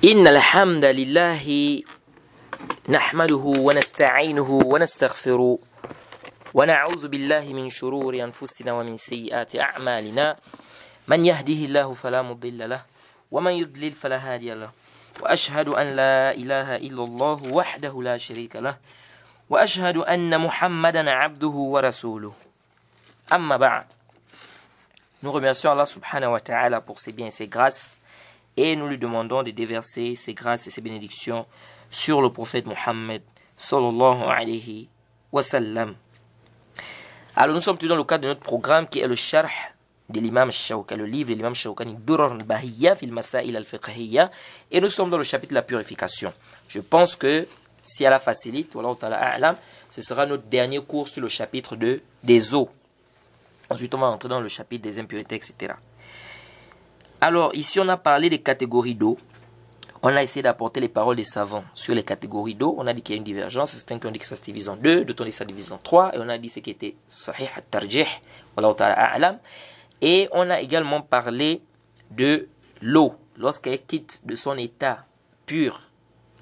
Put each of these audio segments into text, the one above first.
إن الحمد لله نحمده ونستعينه ونستغفره ونعوذ بالله من شرور أنفسنا ومن سيئات أعمالنا من يهده الله فلا مضل له ومن يضلل فلا هادي له وأشهد أن لا إله إلا الله وحده لا شريك له وأشهد أن محمدا عبده ورسوله أما بعد. Nous remercions Allah subhanahu wa ta'ala pour ses biens et ses grâces et nous lui demandons de déverser ses grâces et ses bénédictions sur le prophète Mohammed sallallahu alayhi wa sallam. Alors nous sommes toujours dans le cadre de notre programme qui est le Sharh de l'imam Shawkani, le livre de l'imam Shawkani Durar al-Bahiyya fil Masail al-Fiqhiyya, et nous sommes dans le chapitre de la purification. Je pense que si Allah facilite, wallahu ta'ala a'lam, ce sera notre dernier cours sur le chapitre des eaux. Ensuite, on va entrer dans le chapitre des impuretés, etc. Alors, ici, on a parlé des catégories d'eau. On a essayé d'apporter les paroles des savants sur les catégories d'eau. On a dit qu'il y a une divergence. Certains qui ont dit que ça se divise en deux, d'autres ont dit que ça se divise en trois. Et on a dit ce qui était sahih at-tarjih, wallahu ta'ala a'lam. Et on a également parlé de l'eau. Lorsqu'elle quitte de son état pur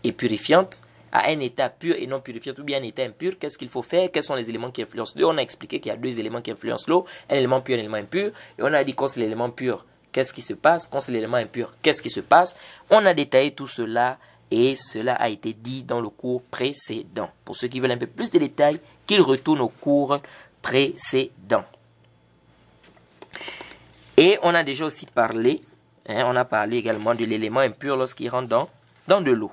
et purifiante à un état pur et non purifiant, ou bien un état impur, qu'est-ce qu'il faut faire? Quels sont les éléments qui influencent l'eau? On a expliqué qu'il y a deux éléments qui influencent l'eau, un élément pur et un élément impur. Et on a dit quand c'est l'élément pur, qu'est-ce qui se passe? Quand c'est l'élément impur, qu'est-ce qui se passe? On a détaillé tout cela et cela a été dit dans le cours précédent. Pour ceux qui veulent un peu plus de détails, qu'ils retournent au cours précédent. Et on a déjà aussi parlé, on a parlé également de l'élément impur lorsqu'il rentre dans de l'eau.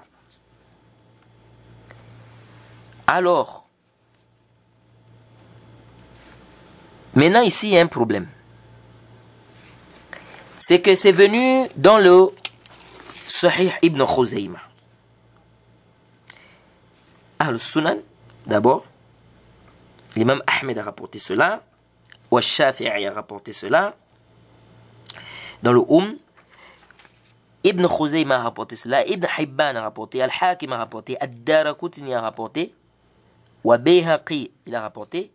Alors, maintenant ici il y a un problème. C'est que c'est venu dans le Sahih Ibn Khuzayma. Al-Sunan, d'abord, l'imam Ahmed a rapporté cela, ou Shafi'i a rapporté cela, dans le Ibn Khuzayma a rapporté cela, Ibn Hibban a rapporté, Al-Hakim a rapporté, Ad-Daraqutni a rapporté, Wa Bayhaqi il a rapporté,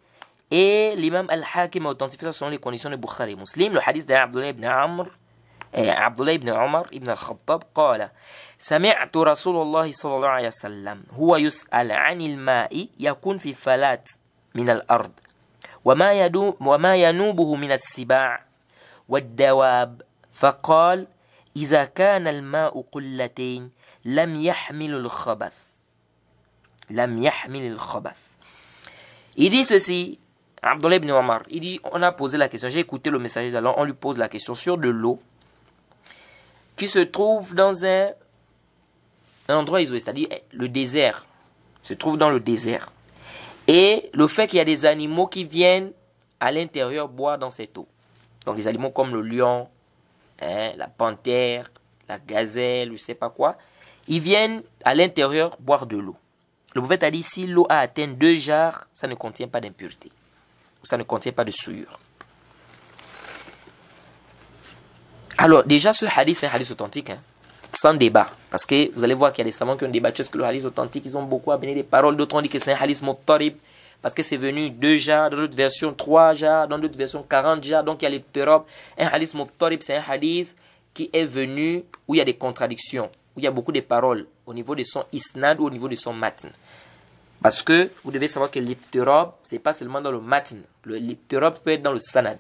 et l'imam Al-Hakim a authentifié selon les conditions de Bukhari et Muslim, le hadith d'Abdullah ibn Amr, Abdullah ibn Omar ibn al-Khattab, قال سمعت رسول الله صلى الله عليه وسلم هو يسأل عن الماء يكون في فلات من الأرض وما ينوبه من السباع والدواب فقال إذا كان الماء قلتين لم يحمل الخبث. Il dit ceci, Abdullah ibn Omar, il dit, on a posé la question, j'ai écouté le messager d'Allah, on lui pose la question sur de l'eau qui se trouve dans un endroit isolé, c'est-à-dire le désert, se trouve dans le désert. Et le fait qu'il y a des animaux qui viennent à l'intérieur boire dans cette eau. Donc des animaux comme le lion, la panthère, la gazelle, je ne sais pas quoi, ils viennent à l'intérieur boire de l'eau. Le prophète a dit, si l'eau a atteint 2 jarres, ça ne contient pas d'impureté. Ou ça ne contient pas de souillure. Alors, déjà, ce hadith, c'est un hadith authentique, sans débat. Parce que vous allez voir qu'il y a des savants qui ont débattu. Est-ce que le hadith authentique, ils ont beaucoup amené des paroles. D'autres ont dit que c'est un hadith muttarib. Parce que c'est venu 2 jarres, dans d'autres versions 3 jarres, dans d'autres versions 40 jarres. Donc, il y a les terobes. Un hadith muttarib, c'est un hadith qui est venu où il y a des contradictions, où il y a beaucoup de paroles au niveau de son isnad ou au niveau de son matn. Parce que vous devez savoir que l'ittirab, ce n'est pas seulement dans le matn. L'ittirab peut être dans le sanad,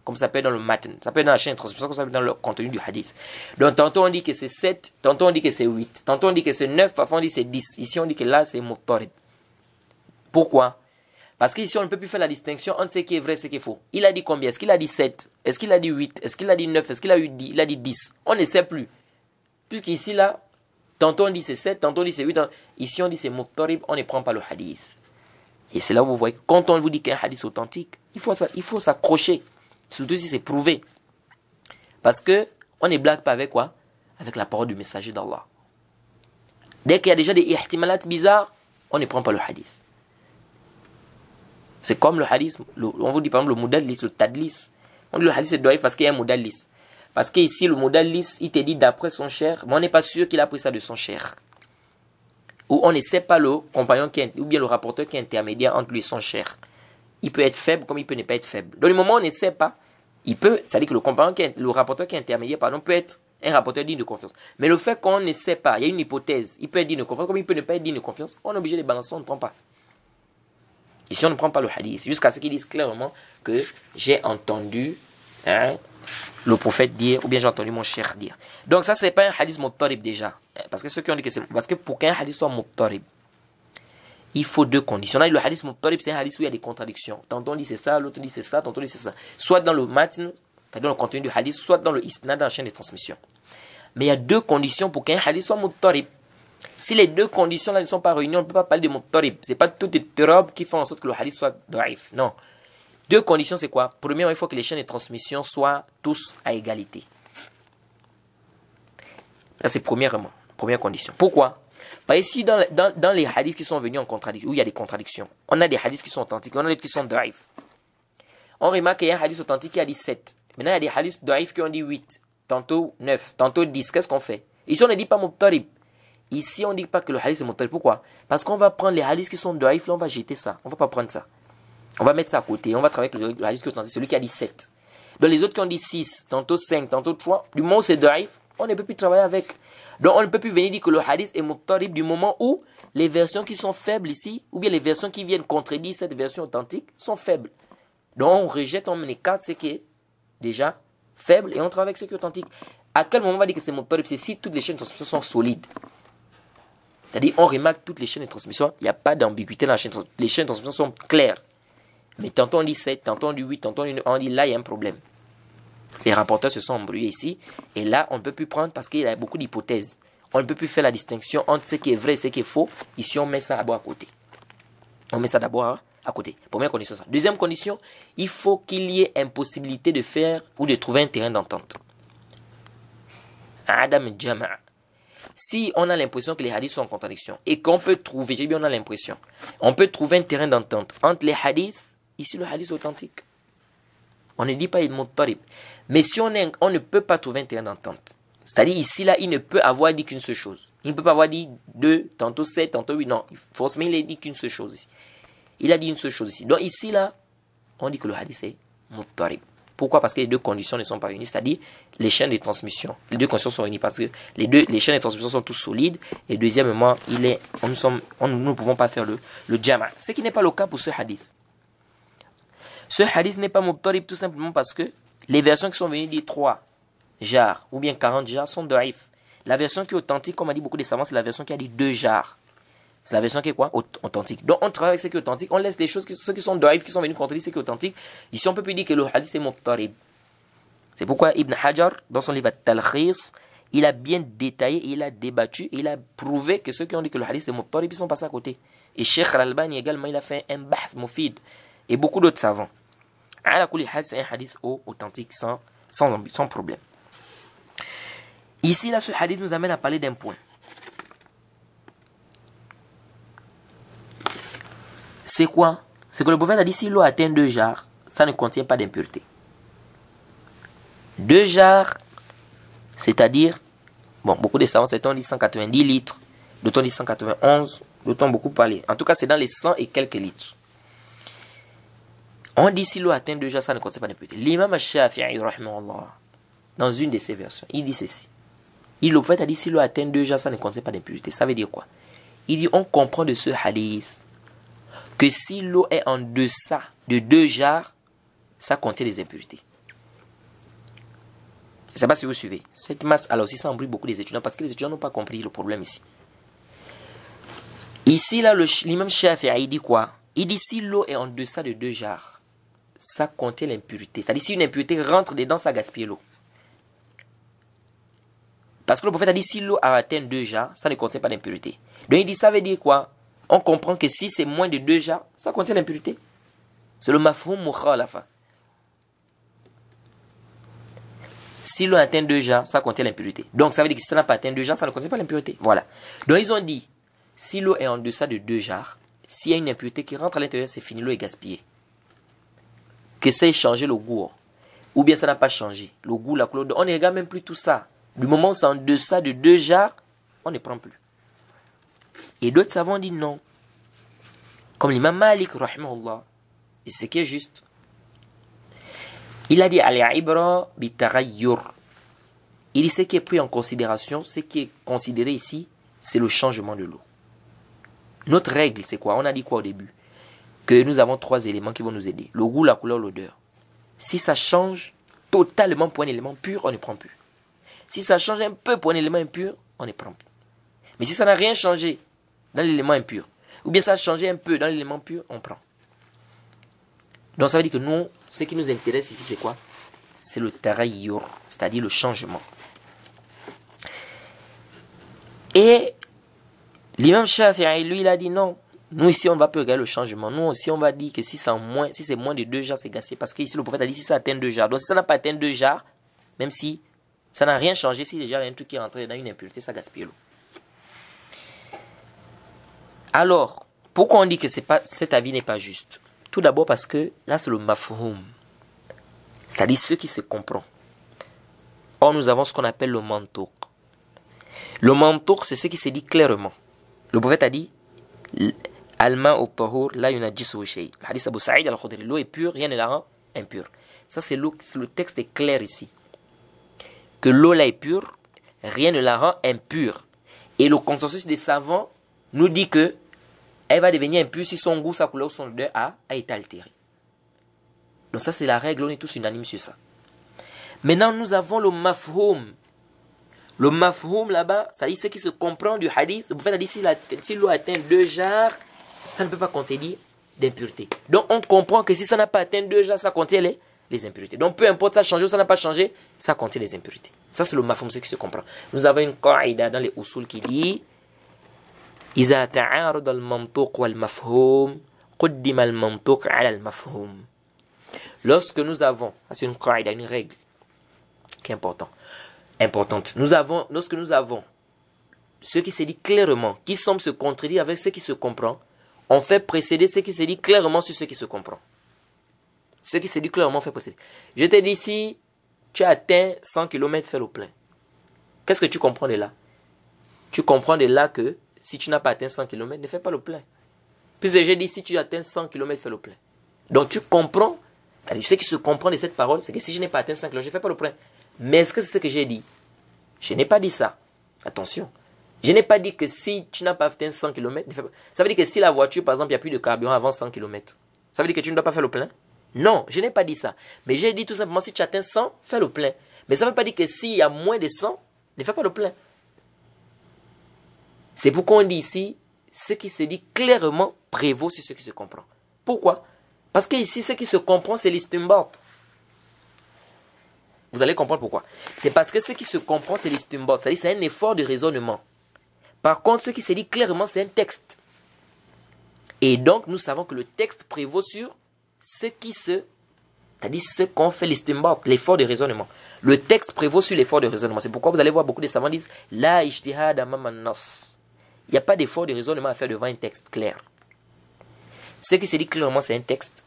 comme ça peut être dans le matn. Ça peut être dans la chaîne de transmission, comme ça peut être dans le contenu du hadith. Donc tantôt on dit que c'est 7, tantôt on dit que c'est 8, tantôt on dit que c'est 9, parfois on dit que c'est 10. Ici on dit que là c'est muttarib. Pourquoi? Parce qu'ici on ne peut plus faire la distinction entre ce qui est vrai et ce qui est faux. Il a dit combien? Est-ce qu'il a dit 7? Est-ce qu'il a dit 8? Est-ce qu'il a dit 9? Est-ce qu'il a dit 10? On ne sait plus. Puisqu'ici là, tantôt on dit c'est 7, tantôt on dit c'est 8. Ici on dit c'est muttarib, on ne prend pas le hadith. Et c'est là où vous voyez que quand on vous dit qu'un hadith authentique, il faut s'accrocher. Surtout si c'est prouvé. Parce que on ne blague pas avec quoi? Avec la parole du messager d'Allah. Dès qu'il y a déjà des ihtimalat bizarres, on ne prend pas le hadith. C'est comme le hadith, on vous dit par exemple le mudallis, le tadlis. On dit le hadith c'est doif parce qu'il y a un mudallis. Parce qu'ici, le mudallis, il te dit d'après son cher, mais on n'est pas sûr qu'il a pris ça de son cher. Ou on ne sait pas le compagnon ou bien le rapporteur qui est intermédiaire entre lui et son cher. Il peut être faible comme il peut ne pas être faible. Dans le moment où on ne sait pas, il peut, c'est-à-dire que le compagnon le rapporteur qui est intermédiaire, pardon, peut être Un rapporteur digne de confiance. Mais le fait qu'on ne sait pas, il y a une hypothèse, il peut être digne de confiance, comme il peut ne pas être digne de confiance, on est obligé de balancer, on ne prend pas. Ici, on ne prend pas le hadith, jusqu'à ce qu'ils disent clairement que j'ai entendu le prophète dire, ou bien j'ai entendu mon cheikh dire. Donc ça, c'est pas un hadith muttarib déjà. Parce que ceux qui ont dit que c'est... Parce que pour qu'un hadith soit muttarib, il faut deux conditions. Là, le hadith muttarib, c'est un hadith où il y a des contradictions. Tantôt on dit c'est ça, l'autre dit c'est ça, tantôt on dit c'est ça. Soit dans le matn, c'est-à-dire le contenu du hadith, soit dans le isnad, dans la chaîne de transmission. Mais il y a deux conditions pour qu'un hadith soit muttarib. Si les deux conditions-là ne sont pas réunies, on ne peut pas parler de muttarib. Ce n'est pas toutes les turab qui font en sorte que le hadith soit daif. Non. Deux conditions, c'est quoi? Premièrement, il faut que les chaînes de transmission soient tous à égalité. Ça, c'est première condition. Pourquoi? Parce que ici, dans les hadiths qui sont venus en contradiction, où il y a des contradictions, on a des hadiths qui sont authentiques, on a des qui sont daif. On remarque qu'il y a un hadith authentique qui a dit 7. Maintenant, il y a des hadiths daif qui ont dit 8, tantôt 9, tantôt 10. Qu'est-ce qu'on fait? Ici, on ne dit pas muttarib. Ici, on ne dit pas que le hadith est muttarib. Pourquoi? Parce qu'on va prendre les hadiths qui sont daif, là, on va jeter ça. On ne va pas prendre ça. On va mettre ça à côté. On va travailler avec le hadith qui est authentique, celui qui a dit 7. Donc, les autres qui ont dit 6, tantôt 5, tantôt 3, du moment où c'est daif, on ne peut plus travailler avec. Donc, on ne peut plus venir dire que le hadith est muttarib du moment où les versions qui sont faibles ici, ou bien les versions qui viennent contredire cette version authentique, sont faibles. Donc, on rejette, on écarte ce qui est déjà faible et on travaille avec ce qui est authentique. À quel moment on va dire que c'est muttarib? C'est si toutes les chaînes de transmission sont solides. C'est-à-dire, on remarque toutes les chaînes de transmission, il n'y a pas d'ambiguïté dans la chaîne de transmission. Les chaînes de transmission sont claires. Mais tantôt on dit 7, tantôt on dit 8, tantôt on dit là, il y a un problème. Les rapporteurs se sont embrouillés ici. Et là, on ne peut plus prendre parce qu'il y a beaucoup d'hypothèses. On ne peut plus faire la distinction entre ce qui est vrai et ce qui est faux. Ici, on met ça d'abord à côté. On met ça d'abord à côté. Première condition, ça. Deuxième condition, il faut qu'il y ait impossibilité de faire ou de trouver un terrain d'entente. Adam Jama'a. Si on a l'impression que les hadiths sont en contradiction et qu'on peut trouver, j'ai bien on a l'impression, on peut trouver un terrain d'entente entre les hadiths, ici le hadith est authentique. On ne dit pas il muttarib. Mais si on ne peut pas trouver un terrain d'entente, c'est-à-dire ici là, il ne peut avoir dit qu'une seule chose. Il ne peut pas avoir dit 2, tantôt 7, tantôt 8, non. Forcément, il a dit qu'une seule chose ici. Il a dit une seule chose ici. Donc ici là, on dit que le hadith est muttarib. Pourquoi? Parce que les deux conditions ne sont pas réunies, c'est-à-dire les chaînes de transmission. Les deux conditions sont réunies parce que les chaînes de transmission sont tous solides. Et deuxièmement, nous ne pouvons pas faire le jama'. Ce qui n'est pas le cas pour ce hadith. Ce hadith n'est pas muttarib tout simplement parce que les versions qui sont venues dire 3 jars ou bien 40 jars sont daif. La version qui est authentique, comme a dit beaucoup de savants, c'est la version qui a dit 2 jars. C'est la version qui est quoi? Authentique. Donc on travaille avec ce qui est authentique, on laisse les choses, ceux qui sont daif, qui sont venus contredire ce qui est authentique. Ici on peut plus dire que le hadith est muttarib. C'est pourquoi Ibn Hajar, dans son livre At-Talkhis, il a bien détaillé, il a débattu, il a prouvé que ceux qui ont dit que le hadith est muttarib, ils sont passés à côté. Et Sheikh Al-Albani également, il a fait un bahth mufid. Et beaucoup d'autres savants. Ala kulli hal, c'est un hadith authentique sans problème. Ici, là, ce hadith nous amène à parler d'un point. C'est quoi? C'est que le prophète a dit si l'eau atteint 2 jars, ça ne contient pas d'impureté. 2 jars, c'est-à-dire, bon, beaucoup de savants, c'est on dit 190 litres, d'autres on dit 191, d'autres ont beaucoup parlé. En tout cas, c'est dans les 100 et quelques litres. On dit si l'eau atteint 2 jars, ça ne contient pas d'impureté. L'imam Shafi'i, dans une de ses versions, il dit ceci. Le prophète a dit si l'eau atteint 2 jars, ça ne contient pas d'impureté. Ça veut dire quoi? Il dit on comprend de ce hadith que si l'eau est en deçà de 2 jars, ça contient des impuretés. Je ne sais pas si vous suivez. Cette masse, alors aussi, ça embrouille beaucoup les étudiants parce que les étudiants n'ont pas compris le problème ici. Ici, là, l'imam Shafi'i dit quoi? Il dit si l'eau est en deçà de 2 jars, ça contient l'impureté. C'est-à-dire si une impureté rentre dedans, ça gaspille l'eau. Parce que le prophète a dit si l'eau a atteint 2 jars, ça ne contient pas d'impureté. Donc il dit ça veut dire quoi? On comprend que si c'est moins de 2 jars, ça contient l'impureté. C'est le mafhoum mukhalafa. Si l'eau atteint 2 jars, ça contient l'impureté. Donc ça veut dire que si ça n'a pas atteint 2 jars, ça ne contient pas l'impureté. Voilà. Donc ils ont dit, si l'eau est en deçà de 2 jars, s'il y a une impureté qui rentre à l'intérieur, c'est fini, l'eau est gaspillée. Que ça ait changé le goût. Ou bien ça n'a pas changé. Le goût, la couleur, on ne regarde même plus tout ça. Du moment où c'est en deçà de 2 jars, on ne prend plus. Et d'autres savants disent non. Comme l'imam Malik, rahimahullah. Et c'est ce qui est juste. Il a dit al-ibra bi-taghayyur. Il dit ce qui est pris en considération, ce qui est considéré ici, c'est le changement de l'eau. Notre règle, c'est quoi? On a dit quoi au début? Que nous avons 3 éléments qui vont nous aider. Le goût, la couleur, l'odeur. Si ça change totalement pour un élément pur, on ne prend plus. Si ça change un peu pour un élément impur, on ne prend plus. Mais si ça n'a rien changé dans l'élément impur, ou bien ça a changé un peu dans l'élément pur, on prend. Donc ça veut dire que nous, ce qui nous intéresse ici, c'est quoi? C'est le tarayyur, c'est-à-dire le changement. Et l'imam Shafi'i, lui, il a dit non. Nous ici, on ne va pas regarder le changement. Nous aussi, on va dire que si c'est moins de 2 jars, c'est gaspillé. Parce qu'ici, le prophète a dit si ça atteint 2 jars. Donc si ça n'a pas atteint 2 jars, même si ça n'a rien changé, si déjà il y a un truc qui est rentré dans une impureté, ça gaspille l'eau. Alors, pourquoi on dit que cet avis n'est pas juste? Tout d'abord parce que là, c'est le mafhoum. C'est-à-dire ce qui se comprend. Or, nous avons ce qu'on appelle le mantouk. Le mantouk, c'est ce qui se dit clairement. Le prophète a dit Alma au tahur, la yunajjisu shay. Le hadith Abu Sa'id al-Khudri, l'eau est pure, rien ne la rend impure. Ça, c'est le texte est clair ici. Que l'eau là est pure, rien ne la rend impure. Et le consensus des savants nous dit que elle va devenir impure si son goût, sa couleur ou son odeur a été altéré. Donc ça, c'est la règle, on est tous unanimes sur ça. Maintenant, nous avons le mafhoum. Le mafhoum là-bas, c'est-à-dire ce qui se comprend du hadith. Le prophète a dit si l'eau atteint 2 jars, ça ne peut pas contenir d'impureté. Donc on comprend que si ça n'a pas atteint 2 jars, ça contient les impuretés. Donc peu importe ça a changé ou ça n'a pas changé, ça contient les impuretés. Ça c'est le mafhoum, ce qui se comprend. Nous avons une qaïda dans les usul qui dit إذا تعارض المنطوق والمفهوم قدم المنطوق على المفهوم. Lorsque nous avons, c'est une qaïda, une règle qui est importante. Lorsque nous avons ce qui se dit clairement, qui semble se contredire avec ce qui se comprend, on fait précéder ce qui se dit clairement sur ce qui se comprend. Ce qui se dit clairement fait précéder. Je te dis si tu as atteint 100 km, fais le plein. Qu'est-ce que tu comprends de là? Tu comprends de là que si tu n'as pas atteint 100 km, ne fais pas le plein. Puis j'ai dit si tu atteins 100 km, fais le plein. Donc tu comprends, ce qui se comprend de cette parole, c'est que si je n'ai pas atteint 100 km, je ne fais pas le plein. Mais est-ce que c'est ce que j'ai dit? Je n'ai pas dit ça. Attention. Je n'ai pas dit que si tu n'as pas atteint 100 km, ça veut dire que si la voiture, par exemple, il n'y a plus de carburant avant 100 km, ça veut dire que tu ne dois pas faire le plein? Non, je n'ai pas dit ça. Mais j'ai dit tout simplement, si tu atteins 100, fais le plein. Mais ça ne veut pas dire que s'il y a moins de 100, ne fais pas le plein. C'est pourquoi on dit ici, ce qui se dit clairement prévaut sur ce qui se comprend. Pourquoi? Parce que ici, ce qui se comprend, c'est l'istinbat. Vous allez comprendre pourquoi. C'est parce que ce qui se comprend, c'est l'istinbat. C'est-à-dire c'est un effort de raisonnement. Par contre, ce qui se dit clairement, c'est un texte. Et donc, nous savons que le texte prévaut sur ce qui se... C'est-à-dire ce qu'on fait l'istinbat, l'effort de raisonnement. Le texte prévaut sur l'effort de raisonnement. C'est pourquoi vous allez voir beaucoup de savants disent « La ijtihad amam nas ». Il n'y a pas d'effort de raisonnement à faire devant un texte clair. Ce qui se dit clairement, c'est un texte.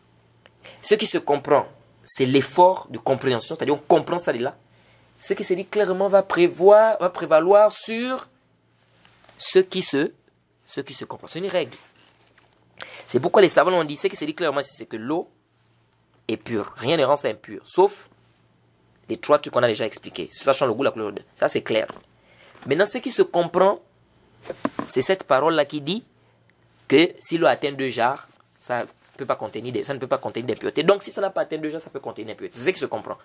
Ce qui se comprend, c'est l'effort de compréhension, c'est-à-dire on comprend ça de là. Ce qui se dit clairement va prévaloir sur ce qui se comprend. C'est une règle. C'est pourquoi les savants ont dit, ce qui se dit clairement, c'est que l'eau est pure. Rien ne rend ça impur, sauf les 3 trucs qu'on a déjà expliqués, sachant le goût, la couleur. Ça, c'est clair. Maintenant, ce qui se comprend, c'est cette parole-là qui dit que si l'eau atteint 2 jars, ça ne peut pas contenir d'impureté. Donc, si ça n'a pas atteint 2 jars, ça peut contenir d'impureté. C'est ce qui se comprend.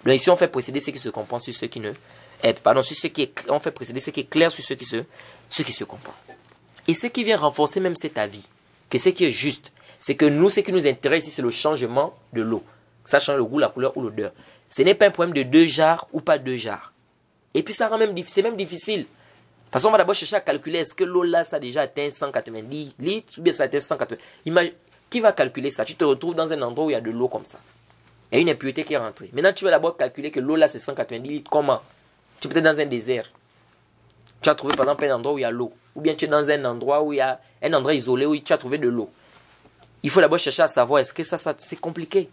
Donc, ici, on fait précéder ce qui se comprend sur ce qui ne... sur ce qui est... On fait précéder ce qui est clair sur ce qui se comprend. Et ce qui vient renforcer même cet avis, que ce qui est juste, c'est que nous, ce qui nous intéresse ici, c'est le changement de l'eau. Ça change le goût, la couleur ou l'odeur. Ce n'est pas un problème de 2 jars ou pas 2 jars. Et puis, c'est même difficile. De toute façon, on va d'abord chercher à calculer, est-ce que l'eau là, ça a déjà atteint 190 litres, ou bien ça a atteint 180. Qui va calculer ça? Tu te retrouves dans un endroit où il y a de l'eau comme ça. Il y a une impureté qui est rentrée. Maintenant, tu vas d'abord calculer que l'eau là, c'est 190 litres. Comment? Tu es peut-être dans un désert. Tu as trouvé par exemple un endroit où il y a l'eau. Ou bien tu es dans un endroit où il y a un endroit isolé où tu as trouvé de l'eau. Il faut d'abord chercher à savoir, est-ce que ça c'est compliqué?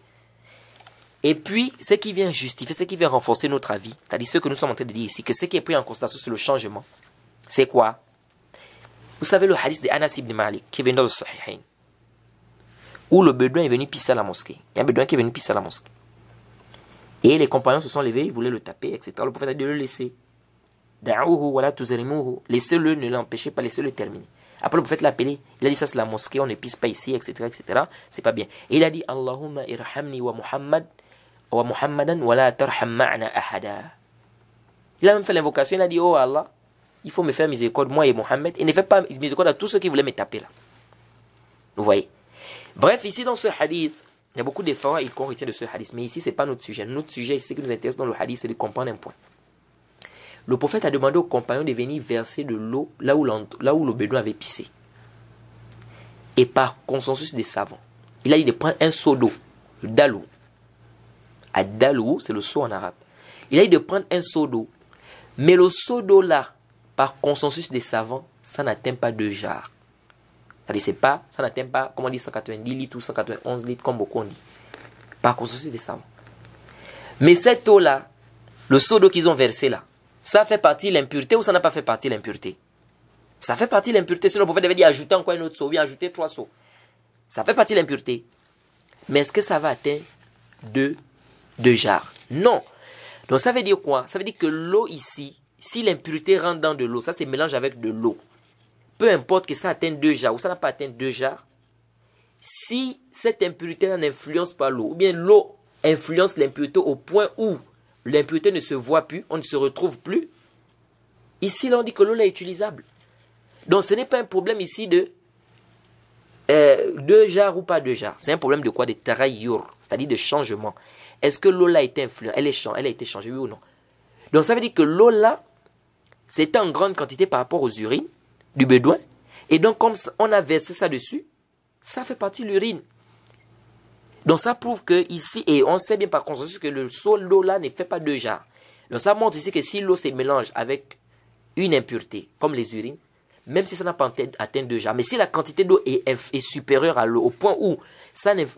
Et puis, ce qui vient justifier, ce qui vient renforcer notre avis, c'est-à-dire ce que nous sommes en train de dire ici, que ce qui est pris en considération sur le changement, c'est quoi? Vous savez le hadith de Anas ibn Malik qui est venu dans le Sahihain, où le bédouin est venu pisser à la mosquée. Il y a un bédouin qui est venu pisser à la mosquée. Et les compagnons se sont levés, ils voulaient le taper, etc. Le prophète a dit de le laisser. Da'uhu wa la tuzrimuhu. Laissez-le, ne l'empêchez pas, laissez-le terminer. Après le prophète l'a appelé, il a dit ça c'est la mosquée, on ne pisse pas ici, etc. etc. C'est pas bien. Et il a dit Allahumma irhamni wa Muhammadan wa la tarham ma'na ahada. Il a même fait l'invocation, il a dit oh Allah, il faut me faire miséricorde, moi et Mohammed, et ne fait pas miséricorde à tous ceux qui voulaient me taper là. Vous voyez. Bref, ici dans ce hadith, il y a beaucoup d'efforts qu'on retient de ce hadith, mais ici c'est pas notre sujet. Notre sujet, ce qui nous intéresse dans le hadith, c'est de comprendre un point. Le prophète a demandé aux compagnons de venir verser de l'eau là où le bédouin avait pissé. Et par consensus des savants, il a dit de prendre un seau d'eau, le dalou. Ad-dalou, c'est le seau en arabe. Il a dit de prendre un seau d'eau. Mais le seau d'eau là, par consensus des savants, ça n'atteint pas 2 jarres. C'est-à-dire, ça n'atteint pas, comment on dit, 190 litres ou 191 litres, comme beaucoup on dit. Par consensus des savants. Mais cette eau-là, le seau d'eau qu'ils ont versé là, ça fait partie de l'impureté ou ça n'a pas fait partie de l'impureté? Ça fait partie de l'impureté. Sinon, le prophète avait dit ajouter encore un autre seau, bien ajouter 3 seaux. Ça fait partie de l'impureté. Mais est-ce que ça va atteindre 2 jarres? Non. Donc ça veut dire quoi? Ça veut dire que l'eau ici, si l'impureté rentre dans de l'eau, ça se mélange avec de l'eau. Peu importe que ça atteigne 2 jarres ou ça n'a pas atteint 2 jarres, si cette impureté n'influence pas l'eau, ou bien l'eau influence l'impureté au point où l'impureté ne se voit plus, on ne se retrouve plus, ici là on dit que l'eau est utilisable. Donc ce n'est pas un problème ici de 2 jarres ou pas 2 jarres. C'est un problème de quoi? De tarayyur, c'est-à-dire de changement. Est-ce que l'eau là a été influencée? Elle a été changée, oui ou non? Donc ça veut dire que l'eau là, c'était en grande quantité par rapport aux urines du bédouin. Et donc comme on a versé ça dessus, ça fait partie de l'urine. Donc ça prouve que ici, et on sait bien par consensus que le seau d'eau là ne fait pas 2 jarres. Donc ça montre ici que si l'eau se mélange avec une impureté, comme les urines, même si ça n'a pas atteint 2 jarres, mais si la quantité d'eau est supérieure à l'eau, au point où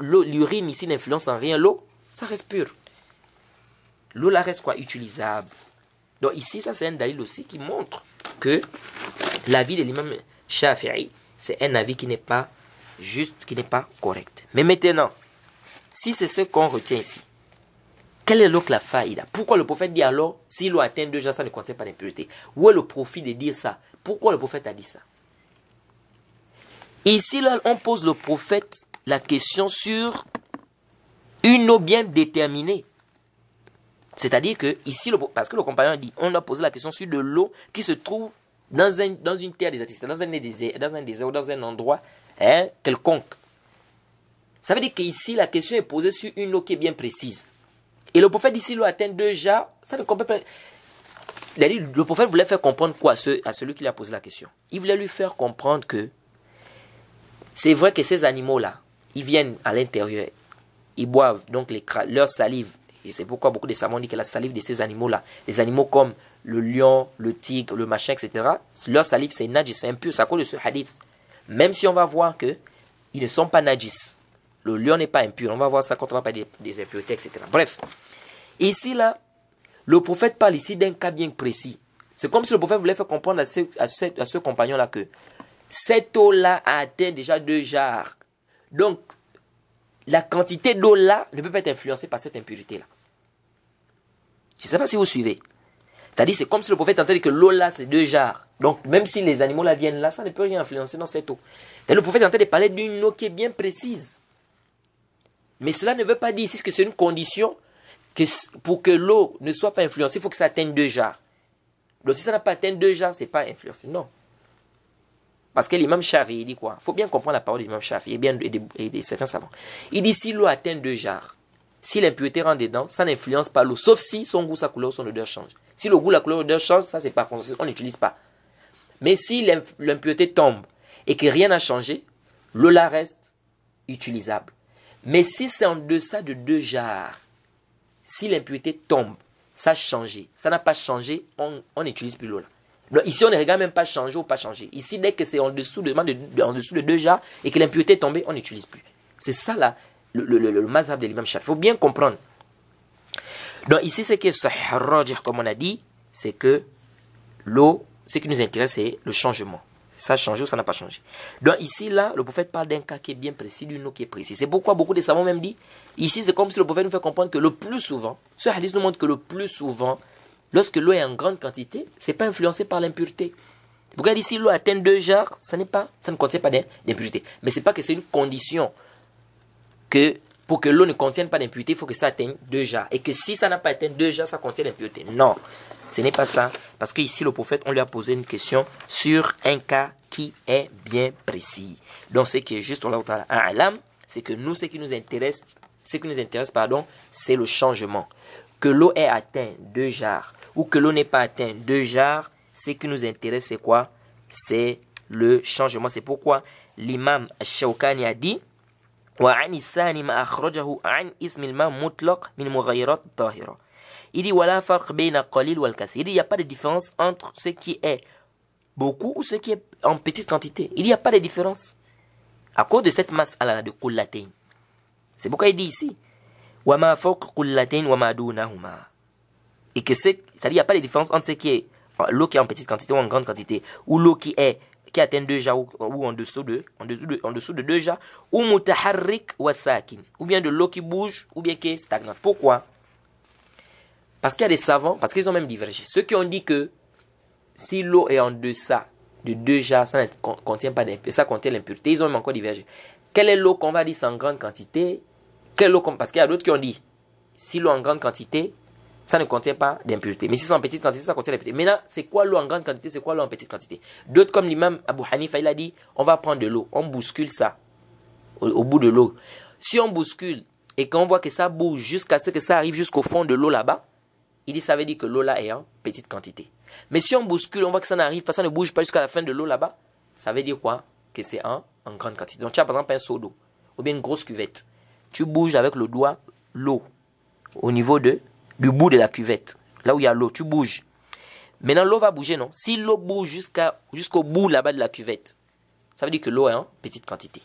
l'urine ici n'influence en rien l'eau, ça reste pur. L'eau là reste quoi? Utilisable. Donc ici, ça c'est un dalil aussi qui montre que l'avis de l'imam Shafi'i, c'est un avis qui n'est pas juste, qui n'est pas correct. Mais maintenant, si c'est ce qu'on retient ici, quelle est donc la faïda? Pourquoi le prophète dit alors, si l'eau atteint 2 jarres, ça ne contient pas d'impureté? Où est le profit de dire ça? Pourquoi le prophète a dit ça? Ici, là, on pose le prophète la question sur une eau bien déterminée. C'est-à-dire que, ici, parce que le compagnon dit, on a posé la question sur de l'eau qui se trouve dans une terre désertique, dans un désert ou dans un endroit quelconque. Ça veut dire qu'ici, la question est posée sur une eau qui est bien précise. Et le prophète dit, si l'eau atteint 2 jarres, ça ne comprend pas. Le prophète voulait faire comprendre quoi à celui qui lui a posé la question? Il voulait lui faire comprendre que c'est vrai que ces animaux-là, ils viennent à l'intérieur, ils boivent donc leur salive. Et c'est pourquoi beaucoup de savants disent que la salive de ces animaux-là, les animaux comme le lion, le tigre, le machin, etc., leur salive c'est najis, c'est impur, c'est à cause de ce hadith. Même si on va voir que ils ne sont pas najis. Le lion n'est pas impur, on va voir ça quand on va parler des impuretés, etc. Bref, ici là, le prophète parle ici d'un cas bien précis. C'est comme si le prophète voulait faire comprendre à ce compagnon-là que cette eau-là a atteint déjà 2 jarres. Donc, la quantité d'eau-là ne peut pas être influencée par cette impureté-là. Je ne sais pas si vous suivez. C'est-à-dire, c'est comme si le prophète entendait que l'eau-là, c'est 2 jarres. Donc, même si les animaux-là viennent là, ça ne peut rien influencer dans cette eau. Et le prophète est en train de parler d'une eau qui est bien précise. Mais cela ne veut pas dire ici que c'est une condition que pour que l'eau ne soit pas influencée, il faut que ça atteigne 2 jarres. Donc si ça n'a pas atteint 2 jarres, ce n'est pas influencé. Non. Parce que l'imam Shafi'i dit quoi? Il faut bien comprendre la parole de l'imam Shafi'i et de certains savants. Il dit si l'eau atteint 2 jarres, si l'impureté rentre dedans, ça n'influence pas l'eau. Sauf si son goût, sa couleur, son odeur change. Si le goût, la couleur, l'odeur change, ça c'est pas consensus, on n'utilise pas. Mais si l'impureté tombe et que rien n'a changé, l'eau là reste utilisable. Mais si c'est en deçà de 2 jarres, si l'impureté tombe, ça a changé. Ça n'a pas changé, on n'utilise plus l'eau là. Donc ici, on ne regarde même pas changer ou pas changer. Ici, dès que c'est en dessous de 2 jarres et que l'impureté est tombée, on n'utilise plus. C'est ça là, le mazhab de l'imam Shafi'i. Il faut bien comprendre. Donc ici, ce qui est sahih, comme on a dit, c'est que l'eau, ce qui nous intéresse, c'est le changement. Ça a changé ou ça n'a pas changé. Donc ici, là, le prophète parle d'un cas qui est bien précis, d'une eau qui est précise. C'est pourquoi beaucoup de savants même disent, ici c'est comme si le prophète nous fait comprendre que le plus souvent, ce hadith nous montre que le plus souvent, lorsque l'eau est en grande quantité, ce n'est pas influencé par l'impureté. Pourquoi ici l'eau atteint 2 jars, ça ne contient pas d'impureté. Mais ce n'est pas que c'est une condition que pour que l'eau ne contienne pas d'impureté, il faut que ça atteigne 2 jars. Et que si ça n'a pas atteint 2 jars, ça contient l'impureté. Non, ce n'est pas ça. Parce qu'ici, le prophète, on lui a posé une question sur un cas qui est bien précis. Donc, ce qui est juste, c'est que nous, ce qui nous intéresse, c'est le changement. Que l'eau ait atteint 2 jars ou que l'eau n'ait pas atteint 2 jars, ce qui nous intéresse, c'est quoi? C'est le changement. C'est pourquoi l'imam Shawkani a dit وعن الثاني ما أخرجه عن اسم الماء مطلق من مغيرات الطاهرة. Il dit ولا فرق بين القليل والكثير. Il dit il n'y a pas de différence entre ce qui est beaucoup ou ce qui est en petite quantité. Il n'y a pas de différence à cause de cette masse de قلتين. C'est pourquoi il dit ici وما فوق قلتين وما دونهما. Et que c'est-à-dire il n'y a pas de différence entre ce qui est l'eau qui est en petite quantité ou en grande quantité, ou l'eau qui atteint 2 jars ou en dessous de 2 jars, ou mutaharrik wa sakin, ou bien de l'eau qui bouge ou bien qui est stagnante. Pourquoi? Parce qu'il y a des savants, parce qu'ils ont même divergé. Ceux qui ont dit que si l'eau est en deçà de 2 jars, ça ne contient pas d'impureté, ça contient l'impureté, ils ont même encore divergé. Quelle est l'eau qu'on va dire c'est en grande quantité? Parce qu'il y a d'autres qui ont dit si l'eau en grande quantité, ça ne contient pas d'impureté. Mais si c'est en petite quantité, ça contient l'impureté. Maintenant, c'est quoi l'eau en grande quantité, c'est quoi l'eau en petite quantité? D'autres, comme l'imam Abu Hanifa, il a dit, on va prendre de l'eau, on bouscule ça au bout de l'eau. Si on bouscule et qu'on voit que ça bouge jusqu'à ce que ça arrive jusqu'au fond de l'eau là-bas, il dit, ça veut dire que l'eau là est en petite quantité. Mais si on bouscule, on voit que ça n'arrive pas, ça ne bouge pas jusqu'à la fin de l'eau là-bas, ça veut dire quoi? Que c'est en grande quantité. Donc tu as par exemple un seau d'eau, ou bien une grosse cuvette. Tu bouges avec le doigt l'eau au niveau du bout de la cuvette. Là où il y a l'eau, tu bouges. Maintenant, l'eau va bouger, non? Si l'eau bouge jusqu'au bout là-bas de la cuvette, ça veut dire que l'eau est en petite quantité.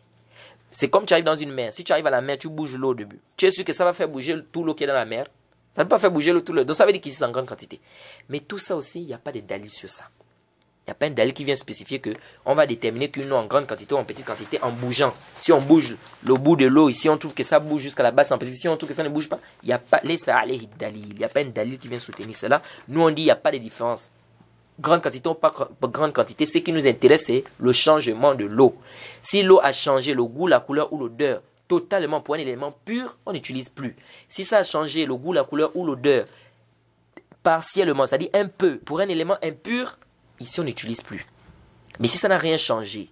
C'est comme tu arrives dans une mer. Si tu arrives à la mer, tu bouges l'eau au début. Tu es sûr que ça va faire bouger tout l'eau qui est dans la mer? Ça ne peut pas faire bouger tout l'eau. Donc ça veut dire qu'ici c'est en grande quantité. Mais tout ça aussi, il n'y a pas de dalil sur ça. Il n'y a pas un dalil qui vient spécifier qu'on va déterminer qu'une eau en grande quantité ou en petite quantité en bougeant. Si on bouge le bout de l'eau, ici on trouve que ça bouge jusqu'à la base en petite, si on trouve que ça ne bouge pas, il n'y a pas il n'y a pas un dalil qui vient soutenir cela. Nous on dit il n'y a pas de différence. Grande quantité ou pas grande quantité, ce qui nous intéresse c'est le changement de l'eau. Si l'eau a changé le goût, la couleur ou l'odeur totalement pour un élément pur, on n'utilise plus. Si ça a changé le goût, la couleur ou l'odeur partiellement, c'est-à-dire un peu, pour un élément impur, ici, on n'utilise plus. Mais si ça n'a rien changé,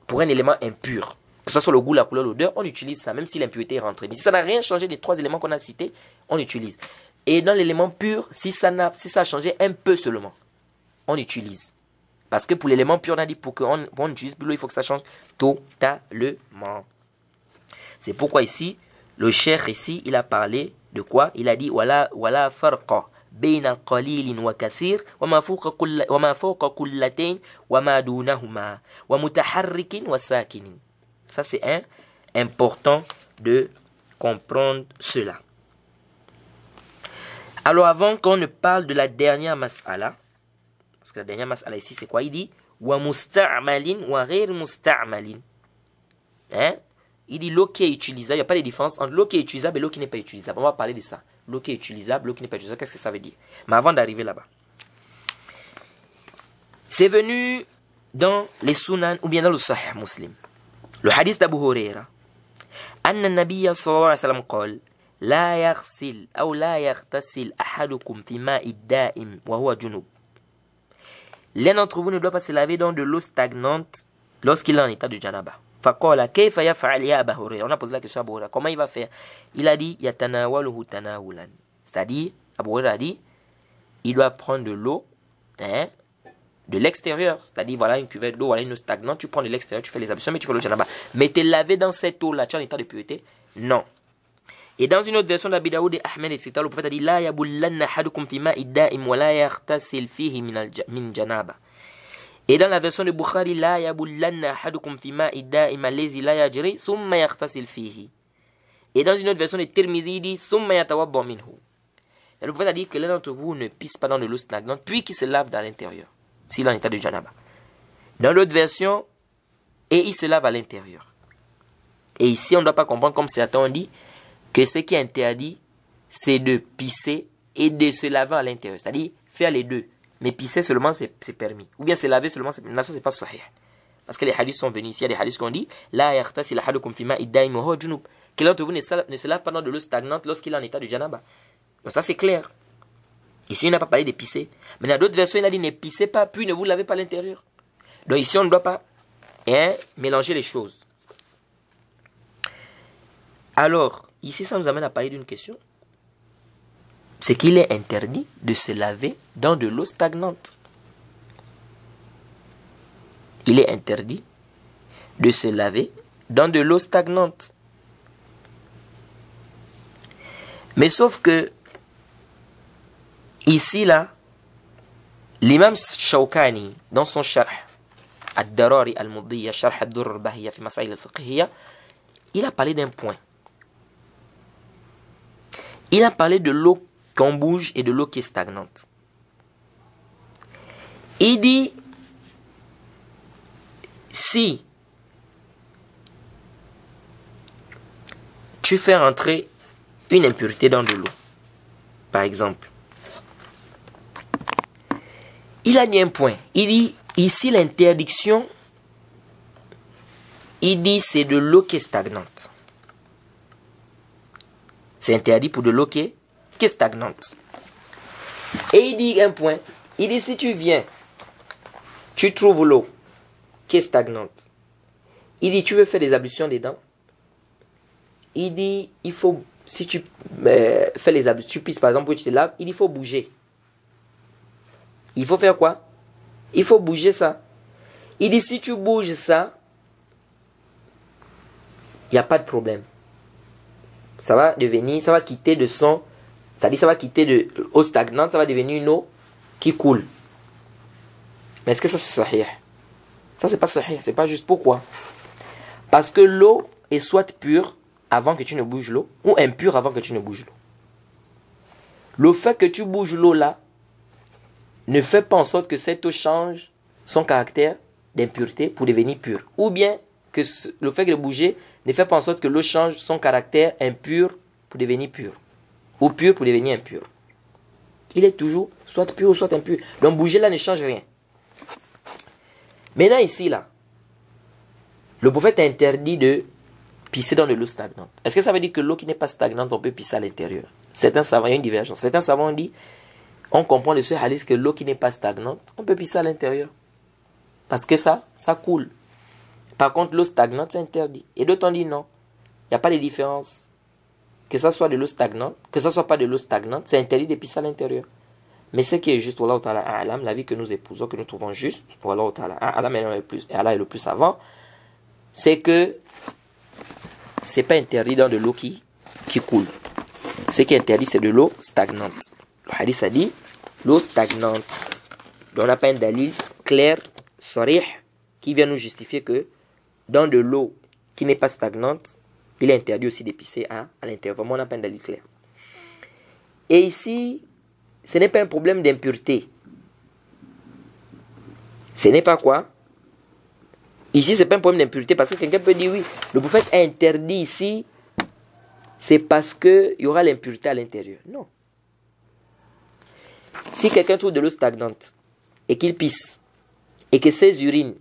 pour un élément impur, que ce soit le goût, la couleur, l'odeur, on utilise ça, même si l'impureté est rentrée. Mais si ça n'a rien changé des 3 éléments qu'on a cités, on utilise. Et dans l'élément pur, si ça a changé un peu seulement, on utilise. Parce que pour l'élément pur, on a dit pour qu'on utilise plus l'eau, il faut que ça change totalement. C'est pourquoi ici, le cheikh ici, il a parlé de quoi? Il a dit, wala farqa. بين قليل وكثير وما فوق قلتين وما دونهما ومتحرك وساكن. Ça c'est important de comprendre cela. Alors avant qu'on ne parle de la dernière mas'ala, parce que la dernière mas'ala ici c'est quoi? Il dit wa musta'malin wa ghayr musta'malin. Il dit l'eau qui est utilisable, il n'y a pas de différence entre l'eau qui est utilisable et l'eau qui n'est pas utilisable. On va parler de ça. L'eau qui est utilisable, l'eau qui n'est pas utilisable, qu'est-ce que ça veut dire? Mais avant d'arriver là-bas, c'est venu dans les Sunan ou bien dans le Sahih Muslim. Le hadith d'Abu Huraira. Anna Nabiyya sallallahu alayhi wa sallam قال لا يغسل أو لا يغتسل أحدكم في ماء الدائم وهو جنوب. L'un d'entre vous ne doit pas se laver dans de l'eau stagnante lorsqu'il est en état de janaba. Faqala kayfa yaf'al ya Abu Huraira. On a posé la question à Abu Huraira. Comment il va faire? Il a dit yatanawaluhu tanawulan. C'est-à-dire, Abu Huraira a dit, il doit prendre de l'eau de l'extérieur. C'est-à-dire, voilà une cuvette d'eau, voilà une eau stagnante. Tu prends de l'extérieur, tu fais les ablutions, mais tu fais l'eau janaba. Mais te laver dans cette eau-là, tu es en état de pureté? Non. Et dans une autre version d'Abi Daoud et Ahmed, etc., le prophète a dit la yabullanna ahadukum fi ma'i da'im wa la yaghtasil fihi min janaba. Et dans la version de Bukhari, la yabullanna ahadukum fi ma'i da'im allazi la yajri thumma yaghtasil fihi. Et dans une autre version de Tirmidhi, il dit thumma yatawadda minhu. Et le prophète a dit que l'un d'entre vous ne pisse pas dans de l'eau stagnante, puis qu'il se lave dans l'intérieur, s'il est en état de janaba. Dans l'autre version, et il se lave à l'intérieur. Et ici, on ne doit pas comprendre, comme certains ont dit, que ce qui est interdit, c'est de pisser et de se laver à l'intérieur. C'est-à-dire faire les deux. Mais pisser seulement, c'est permis. Ou bien se laver seulement, c'est permis. Ça, c'est pas sahih. Parce que les hadiths sont venus ici. Il y a des hadiths qui ont dit La yaghtasil ahadukum fi ma'i daim wa huwa junub. Que l'un de vous ne se lave pas dans de l'eau stagnante lorsqu'il est en état de janaba. Donc ça, c'est clair. Ici, il n'a pas parlé de pisser. Mais dans d'autres versions, il a dit ne pissez pas, puis ne vous lavez pas à l'intérieur. Donc ici, on ne doit pas mélanger les choses. Alors, ici, ça nous amène à parler d'une question. C'est qu'il est interdit de se laver dans de l'eau stagnante. Il est interdit de se laver dans de l'eau stagnante. Mais sauf que, ici, là, l'imam Shawkani, dans son sharh, Ad-Darari al-Mudiyya, sharh ad-Durr al-Bahiyya fi Masail al-Fiqhiyya, il a parlé d'un point. Il a parlé de l'eau qu'on bouge et de l'eau qui est stagnante. Il dit, si tu fais rentrer une impureté dans de l'eau, par exemple, il a dit un point. Il dit, ici l'interdiction, il dit c'est de l'eau qui est stagnante. C'est interdit pour de l'eau qui est stagnante. Et il dit un point. Il dit si tu viens, tu trouves l'eau qui est stagnante. Il dit tu veux faire des ablutions dedans. Il dit il faut, si tu fais les ablutions, tu pisses par exemple, tu te laves, il faut bouger. Il faut faire quoi? Il faut bouger ça. Il dit si tu bouges ça, il n'y a pas de problème. Ça va devenir, ça va quitter de son, c'est-à-dire ça va quitter de eau stagnante, ça va devenir une eau qui coule. Mais est-ce que ça c'est sahih? Ça c'est pas sahih, c'est pas juste. Pourquoi? Parce que l'eau est soit pure avant que tu ne bouges l'eau, ou impure avant que tu ne bouges l'eau. Le fait que tu bouges l'eau là, ne fait pas en sorte que cette eau change son caractère d'impureté pour devenir pure. Ou bien que le fait de bouger ne fait pas en sorte que l'eau change son caractère impur pour devenir pur. Ou pur pour devenir impur. Il est toujours soit pur ou soit impur. Donc bouger là ne change rien. Maintenant ici là, le prophète a interdit de pisser dans de l'eau stagnante. Est-ce que ça veut dire que l'eau qui n'est pas stagnante, on peut pisser à l'intérieur? Certains savants, il y a une divergence. Certains savants ont dit, on comprend de ce hadith que l'eau qui n'est pas stagnante, on peut pisser à l'intérieur. Parce que ça coule. Par contre, l'eau stagnante, c'est interdit. Et d'autres ont dit non. Il n'y a pas de différence. Que ça soit de l'eau stagnante, que ça soit pas de l'eau stagnante, c'est interdit de pisser à l'intérieur. Mais ce qui est juste, Wallahu ta'ala a'lam, la vie que nous épousons, que nous trouvons juste, Wallahu ta'ala a'lam, et Allah est le plus savant, c'est que c'est pas interdit dans de l'eau qui coule. Ce qui est interdit, c'est de l'eau stagnante. Le hadith a dit l'eau stagnante. Donc on n'a pas un dalil clair, sarih, qui vient nous justifier que dans de l'eau qui n'est pas stagnante, il est interdit aussi d'épicer à l'intérieur. Vraiment, on n'a pas un dalil clair. Et ici, ce n'est pas un problème d'impureté. Ce n'est pas quoi? Ici, ce n'est pas un problème d'impureté parce que quelqu'un peut dire oui, le prophète a interdit ici, c'est parce qu'il y aura l'impureté à l'intérieur. Non. Si quelqu'un trouve de l'eau stagnante et qu'il pisse, et que ses urines,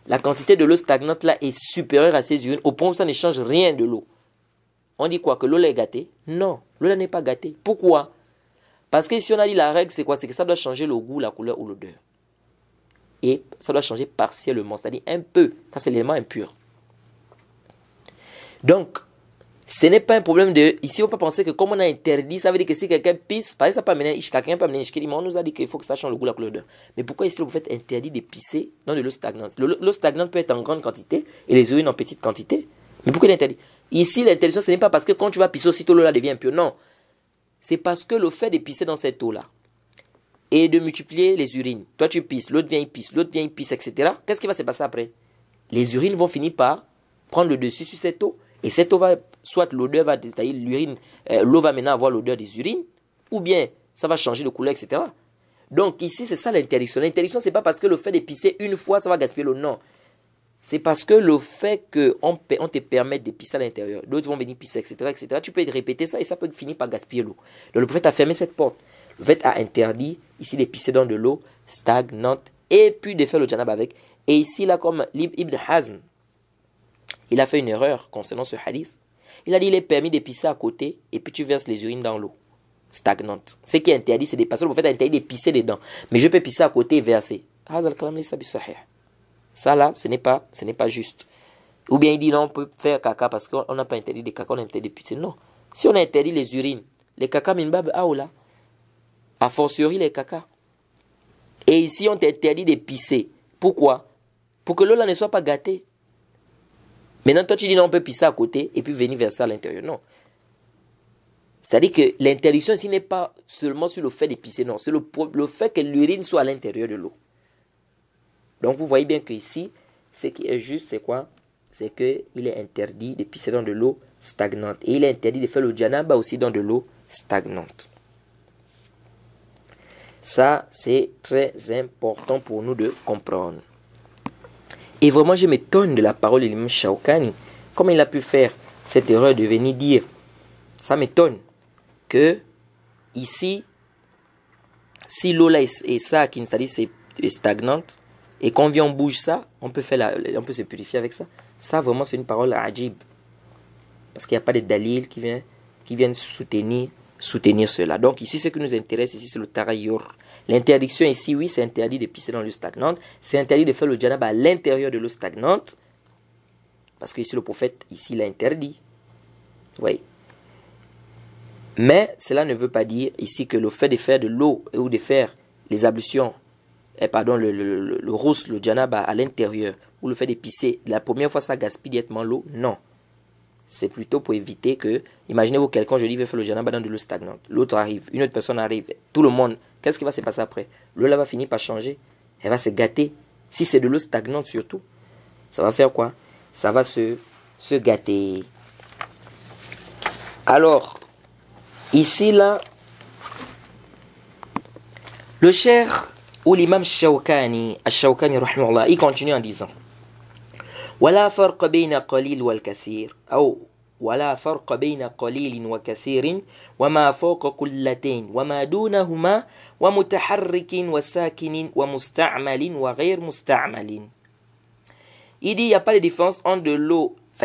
la quantité de l'eau stagnante là est supérieure à ses urines, au point où ça ne change rien de l'eau, on dit quoi? Que l'eau là est gâtée? Non, l'eau là n'est pas gâtée. Pourquoi? Parce que si on a dit la règle, c'est quoi? C'est que ça doit changer le goût, la couleur ou l'odeur. Et ça doit changer partiellement, c'est-à-dire un peu. Ça, c'est l'élément impur. Donc, ce n'est pas un problème de... Ici, on peut penser que comme on a interdit, ça veut dire que si quelqu'un pisse, par exemple, quelqu'un peut amener mais on nous a dit qu'il faut que ça change le goût, la couleur, l'odeur. Mais pourquoi ici, le prophète interdit de pisser dans de l'eau stagnante? L'eau stagnante peut être en grande quantité et les urines en petite quantité. Mais pourquoi il interdit? Ici, l'interdiction, ce n'est pas parce que quand tu vas pisser, aussitôt l'eau là devient impure. Non. C'est parce que le fait de pisser dans cette eau-là et de multiplier les urines, toi tu pisses, l'autre vient, il pisse, l'autre vient, il pisse, etc. Qu'est-ce qui va se passer après? Les urines vont finir par prendre le dessus sur cette eau. Et cette eau va, soit l'odeur va, c'est-à-dire l'urine, l'eau va maintenant avoir l'odeur des urines, ou bien ça va changer de couleur, etc. Donc ici, c'est ça l'interdiction. L'interdiction, ce n'est pas parce que le fait de pisser une fois, ça va gaspiller l'eau. Non. C'est parce que le fait qu'on te permette de pisser à l'intérieur, d'autres vont venir pisser, etc., tu peux répéter ça et ça peut finir par gaspiller l'eau. Donc le prophète a fermé cette porte. Le prophète a interdit ici de pisser dans de l'eau stagnante et puis de faire le janab avec. Et ici, là, comme Ibn Hazm, il a fait une erreur concernant ce hadith. Il a dit il est permis de pisser à côté et puis tu verses les urines dans l'eau stagnante. Ce qui est interdit, c'est de passer. Le prophète a interdit de pisser dedans. Mais je peux pisser à côté et verser. Ça là, ce n'est pas juste. Ou bien il dit non, on peut faire caca parce qu'on n'a pas interdit de caca, on a interdit de pisser. Non. Si on a interdit les urines, les caca minbab aoula, a fortiori les caca. Et ici on t'interdit de pisser. Pourquoi? Pour que l'eau là ne soit pas gâtée. Maintenant toi tu dis non, on peut pisser à côté et puis venir verser à l'intérieur. Non. C'est-à-dire que l'interdiction ici n'est pas seulement sur le fait de pisser, non. C'est le fait que l'urine soit à l'intérieur de l'eau. Donc vous voyez bien que ici, ce qui est juste, c'est quoi? C'est qu'il est interdit de pisser dans de l'eau stagnante. Et il est interdit de faire le janaba aussi dans de l'eau stagnante. Ça, c'est très important pour nous de comprendre. Et vraiment, je m'étonne de la parole de l'imam Shawkani. Comment il a pu faire cette erreur de venir dire? Ça m'étonne que ici, si l'eau là est ça, c'est-à-dire c'est stagnante, et quand on bouge ça, on peut se purifier avec ça. Ça, vraiment, c'est une parole ajib. Parce qu'il n'y a pas de dalil qui viennent soutenir cela. Donc, ici, ce qui nous intéresse, ici, c'est le tarayyur. L'interdiction ici, oui, c'est interdit de pisser dans l'eau stagnante. C'est interdit de faire le janab à l'intérieur de l'eau stagnante. Parce que ici, le prophète, ici, l'a interdit. Oui. Mais, cela ne veut pas dire ici que le fait de faire de l'eau ou de faire les ablutions, le rousse, le janaba à l'intérieur, ou le fait de pisser, la première fois ça gaspille directement l'eau, non. C'est plutôt pour éviter que, imaginez-vous quelqu'un, je dis, veut faire le janaba dans de l'eau stagnante. L'autre arrive, une autre personne arrive, tout le monde, qu'est-ce qui va se passer après? L'eau là va finir par changer, elle va se gâter. Si c'est de l'eau stagnante surtout, ça va faire quoi? Ça va se gâter. Alors, ici là, le cher ou l'imam Shawkani, il continue en disant ولا فرق بين قليل والكثير أو ولا فرق بين قليل وكثير وما فوق قلتين وما دونهما ومتحرك وساكن ومستعمل وغير مستعمل. Il dit il n'y a pas de différence entre de l'eau, ce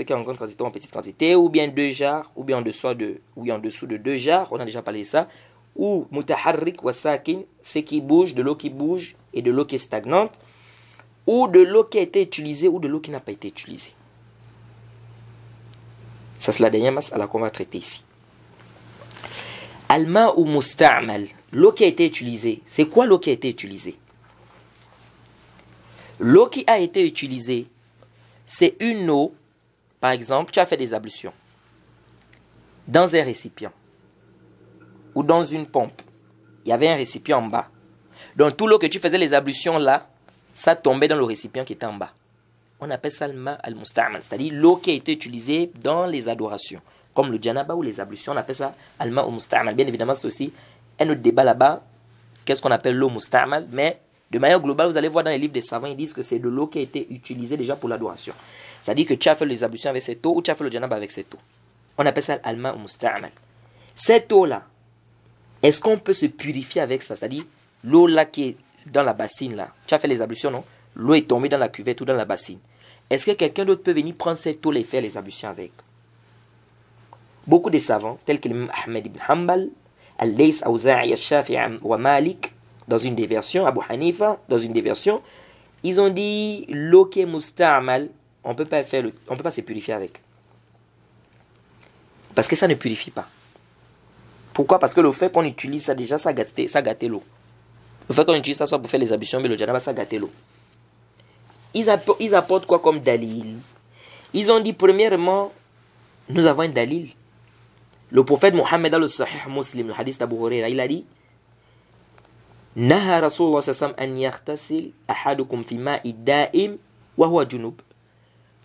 qui est en grande quantité ou en petite quantité, ou bien 2 jarres, ou bien en dessous de 2 jarres, on a déjà parlé de ça, ou mutaharrik wa sakin, ce qui bouge, de l'eau qui bouge et de l'eau qui est stagnante, ou de l'eau qui a été utilisée ou de l'eau qui n'a pas été utilisée. Ça c'est la dernière mas'ala qu'on va traiter ici. Alma ou musta'mal, l'eau qui a été utilisée. C'est quoi l'eau qui a été utilisée? L'eau qui a été utilisée, c'est une eau, par exemple, tu as fait des ablutions dans un récipient ou dans une pompe. Il y avait un récipient en bas. Donc, tout l'eau que tu faisais les ablutions là, ça tombait dans le récipient qui était en bas. On appelle ça le ma al-musta'mal, c'est-à-dire l'eau qui a été utilisée dans les adorations. Comme le janaba ou les ablutions, on appelle ça al-ma al-musta'mal. Bien évidemment, c'est aussi un autre débat là-bas. Qu'est-ce qu'on appelle l'eau musta'mal? Mais de manière globale, vous allez voir dans les livres des savants, ils disent que c'est de l'eau qui a été utilisée déjà pour l'adoration. C'est-à-dire que tu as fait les ablutions avec cette eau ou tu as fait le janaba avec cette eau. On appelle ça al-ma al-musta'mal. Cette eau-là, est-ce qu'on peut se purifier avec ça? C'est-à-dire l'eau là qui est dans la bassine là, tu as fait les ablutions, non? L'eau est tombée dans la cuvette ou dans la bassine. Est-ce que quelqu'un d'autre peut venir prendre cette eau et faire les ablutions avec? Beaucoup de savants, tels que l'imam Ahmed ibn Hanbal, Al-Lays, Awza'i, Al-Shafi'i wa Malik, dans une des versions, Abu Hanifa, dans une des versions, ils ont dit l'eau qui est musta'mal, on ne peut pas se purifier avec. Parce que ça ne purifie pas. Pourquoi? Parce que le fait qu'on utilise ça déjà, ça gâte l'eau. Le fait qu'on utilise ça soit pour faire les ablutions, mais le janaba, ça gâte l'eau. Ils apportent quoi comme dalil? Ils ont dit, premièrement, nous avons un dalil. Le prophète Mohammed dans le Sahih Muslim, le hadith d'Abu Huraira, il a dit Naha Rasulullah sallam an yaghtasil ahadukum fi ma'i da'im wa huwa junub.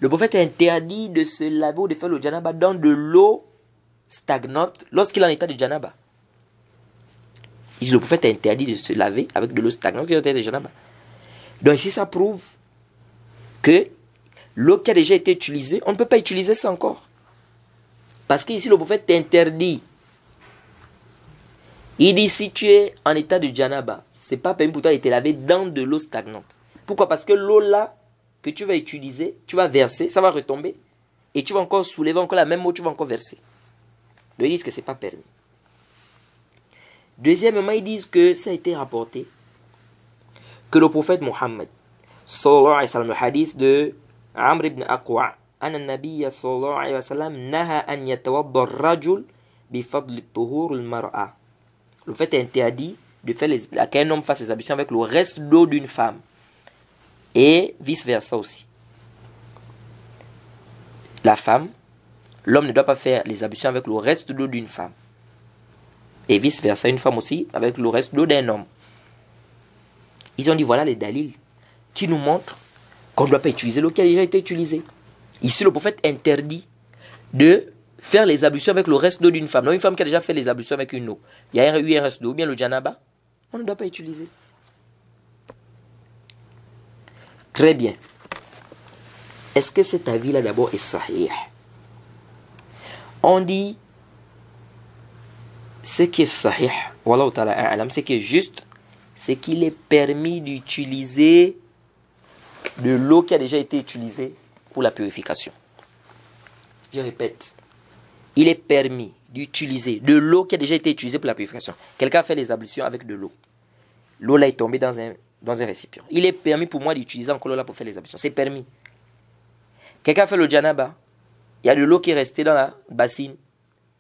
Le prophète a interdit de se laver ou de faire le janaba dans de l'eau stagnante lorsqu'il est en état de janaba. Ici, le prophète a interdit de se laver avec de l'eau stagnante qui est de janaba. Donc ici, ça prouve que l'eau qui a déjà été utilisée, on ne peut pas utiliser ça encore. Parce qu'ici, le prophète t'interdit. Il dit, si tu es en état de janaba, c'est pas permis pour toi de te laver dans de l'eau stagnante. Pourquoi? Parce que l'eau là, que tu vas utiliser, tu vas verser, ça va retomber. Et tu vas encore soulever encore la même eau, tu vas encore verser. Donc ils disent que ce n'est pas permis. Deuxièmement, ils disent que ça a été rapporté que le prophète Mohammed, sallallahu alayhi wa sallam, le hadith de Amr ibn Aqwa, anna nabiyya sallallahu alayhi wa sallam naha an yatawadda ar-rajul bi fadli tuhur al-mar'a. Le fait est interdit de faire qu'un homme fasse les ablutions avec le reste d'eau d'une femme. Et vice versa aussi. La femme, l'homme ne doit pas faire les ablutions avec le reste d'eau d'une femme. Et vice versa, une femme aussi avec le reste d'eau d'un homme. Ils ont dit voilà les dalils qui nous montrent qu'on ne doit pas utiliser l'eau qui a déjà été utilisée. Ici le prophète interdit de faire les ablutions avec le reste d'eau d'une femme. Donc une femme qui a déjà fait les ablutions avec une eau, il y a eu un reste d'eau, ou bien le janaba, on ne doit pas utiliser. Très bien. Est-ce que cet avis-là d'abord est sahih? On dit ce qui est sahih, wallahu ta'ala a'lam, ce qui est juste, c'est qu'il est permis d'utiliser de l'eau qui a déjà été utilisée pour la purification. Je répète, il est permis d'utiliser de l'eau qui a déjà été utilisée pour la purification. Quelqu'un a fait les ablutions avec de l'eau. L'eau là est tombée dans un récipient. Il est permis pour moi d'utiliser encore l'eau là pour faire les ablutions. C'est permis. Quelqu'un a fait le janaba. Il y a de l'eau qui est restée dans la bassine.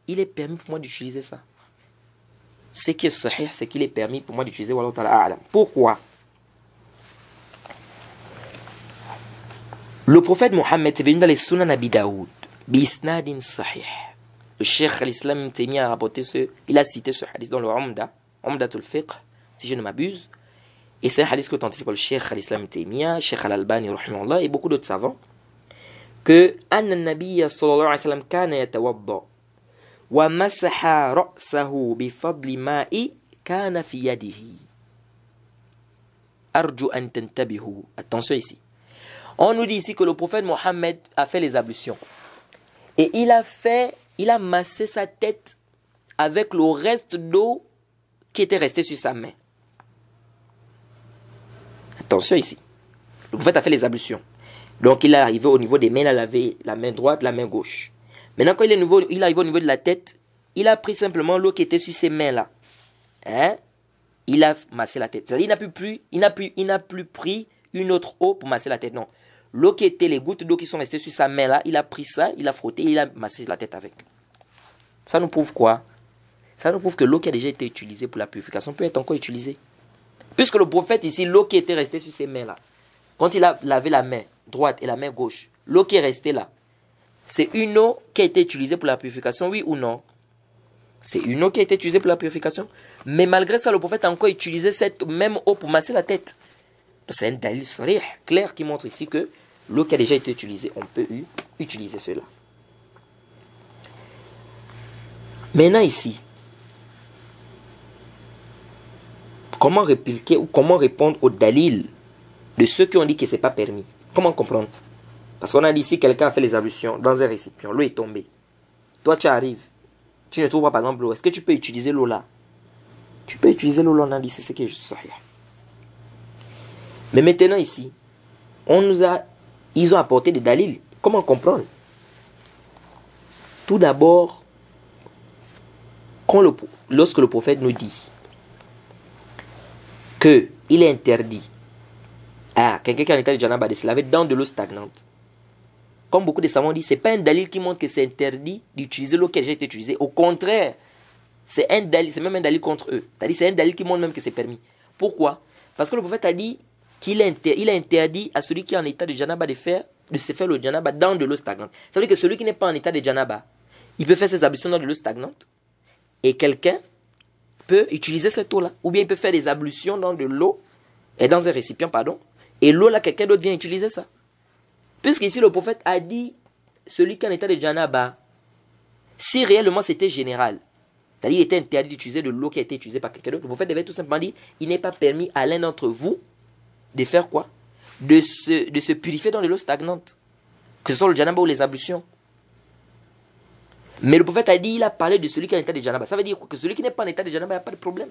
Il est permis pour moi d'utiliser ça. Ce qui est sahih, c'est qu'il est permis pour moi d'utiliser wallahu ta'ala a'lam. Pourquoi? Le prophète Mohammed est venu dans les Sunan Abi Daoud. Bisnadin sahih. Le Cheikh al-Islam Ibn Taymiyyah a rapporté il a cité ce hadith dans le Umdatul Fiqh, si je ne m'abuse. Et c'est un hadith authentifié par le Cheikh al-Islam Ibn Taymiyyah, Cheikh al-Albani rahimahullah et beaucoup d'autres savants, que anna nabiyya sallallahu alayhi wa sallam kana yatawadda wa masaha ra'sahu bi fadli ma'i kana fi yadihi. Arju an tantabihu. Attention ici. On nous dit ici que le prophète Mohammed a fait les ablutions. Et il a massé sa tête avec le reste d'eau qui était resté sur sa main. Attention ici. Le prophète a fait les ablutions. Donc il est arrivé au niveau des mains, il a lavé la main droite, la main gauche. Maintenant quand il est arrivé au niveau de la tête, il a pris simplement l'eau qui était sur ses mains là. Il a massé la tête. C'est-à-dire il n'a plus pris une autre eau pour masser la tête. Non. L'eau qui était, les gouttes d'eau qui sont restées sur sa main là, il a pris ça, il a frotté, il a massé la tête avec. Ça nous prouve quoi? Ça nous prouve que l'eau qui a déjà été utilisée pour la purification peut être encore utilisée. Puisque le prophète ici, l'eau qui était restée sur ses mains là, quand il a lavé la main droite et la main gauche, l'eau qui est restée là, c'est une eau qui a été utilisée pour la purification, oui ou non? C'est une eau qui a été utilisée pour la purification. Mais malgré ça, le prophète a encore utilisé cette même eau pour masser la tête. C'est un dalil sarih, clair, qui montre ici que l'eau qui a déjà été utilisée, on peut utiliser cela. Maintenant ici, comment répliquer ou comment répondre au dalil de ceux qui ont dit que ce n'est pas permis? Comment comprendre? Parce qu'on a dit ici, quelqu'un a fait les ablutions dans un récipient, l'eau est tombée. Toi, tu arrives, tu ne trouves pas par exemple l'eau. Est-ce que tu peux utiliser l'eau là? Tu peux utiliser l'eau là, on a dit, c'est ce qui est juste sahih. Mais maintenant ici, ils ont apporté des dalils. Comment comprendre? Tout d'abord, lorsque le prophète nous dit qu'il est interdit à quelqu'un qui est en état de janaba de se laver dans de l'eau stagnante, comme beaucoup de savants disent, ce n'est pas un dalil qui montre que c'est interdit d'utiliser l'eau qui a déjà été utilisée. Au contraire, c'est même un dalil contre eux. C'est-à-dire c'est un dalil qui montre même que c'est permis. Pourquoi? Parce que le prophète a dit qu'il a interdit à celui qui est en état de janaba de se faire le janaba dans de l'eau stagnante. Ça veut dire que celui qui n'est pas en état de janaba, il peut faire ses ablutions dans de l'eau stagnante et quelqu'un peut utiliser cette eau-là. Ou bien il peut faire des ablutions dans de l'eau, et dans un récipient, pardon, et l'eau là, quelqu'un d'autre vient utiliser ça. Puisqu'ici le prophète a dit, celui qui est en état de janaba, si réellement c'était général, C'est-à-dire, il était interdit d'utiliser de l'eau qui a été utilisée par quelqu'un d'autre. Le prophète devait tout simplement dire, il n'est pas permis à l'un d'entre vous de faire quoi? De se purifier dans de l'eau stagnante. Que ce soit le janaba ou les ablutions. Mais le prophète a dit, il a parlé de celui qui est en état de janaba. Ça veut dire que celui qui n'est pas en état de janaba, il n'y a pas de problème.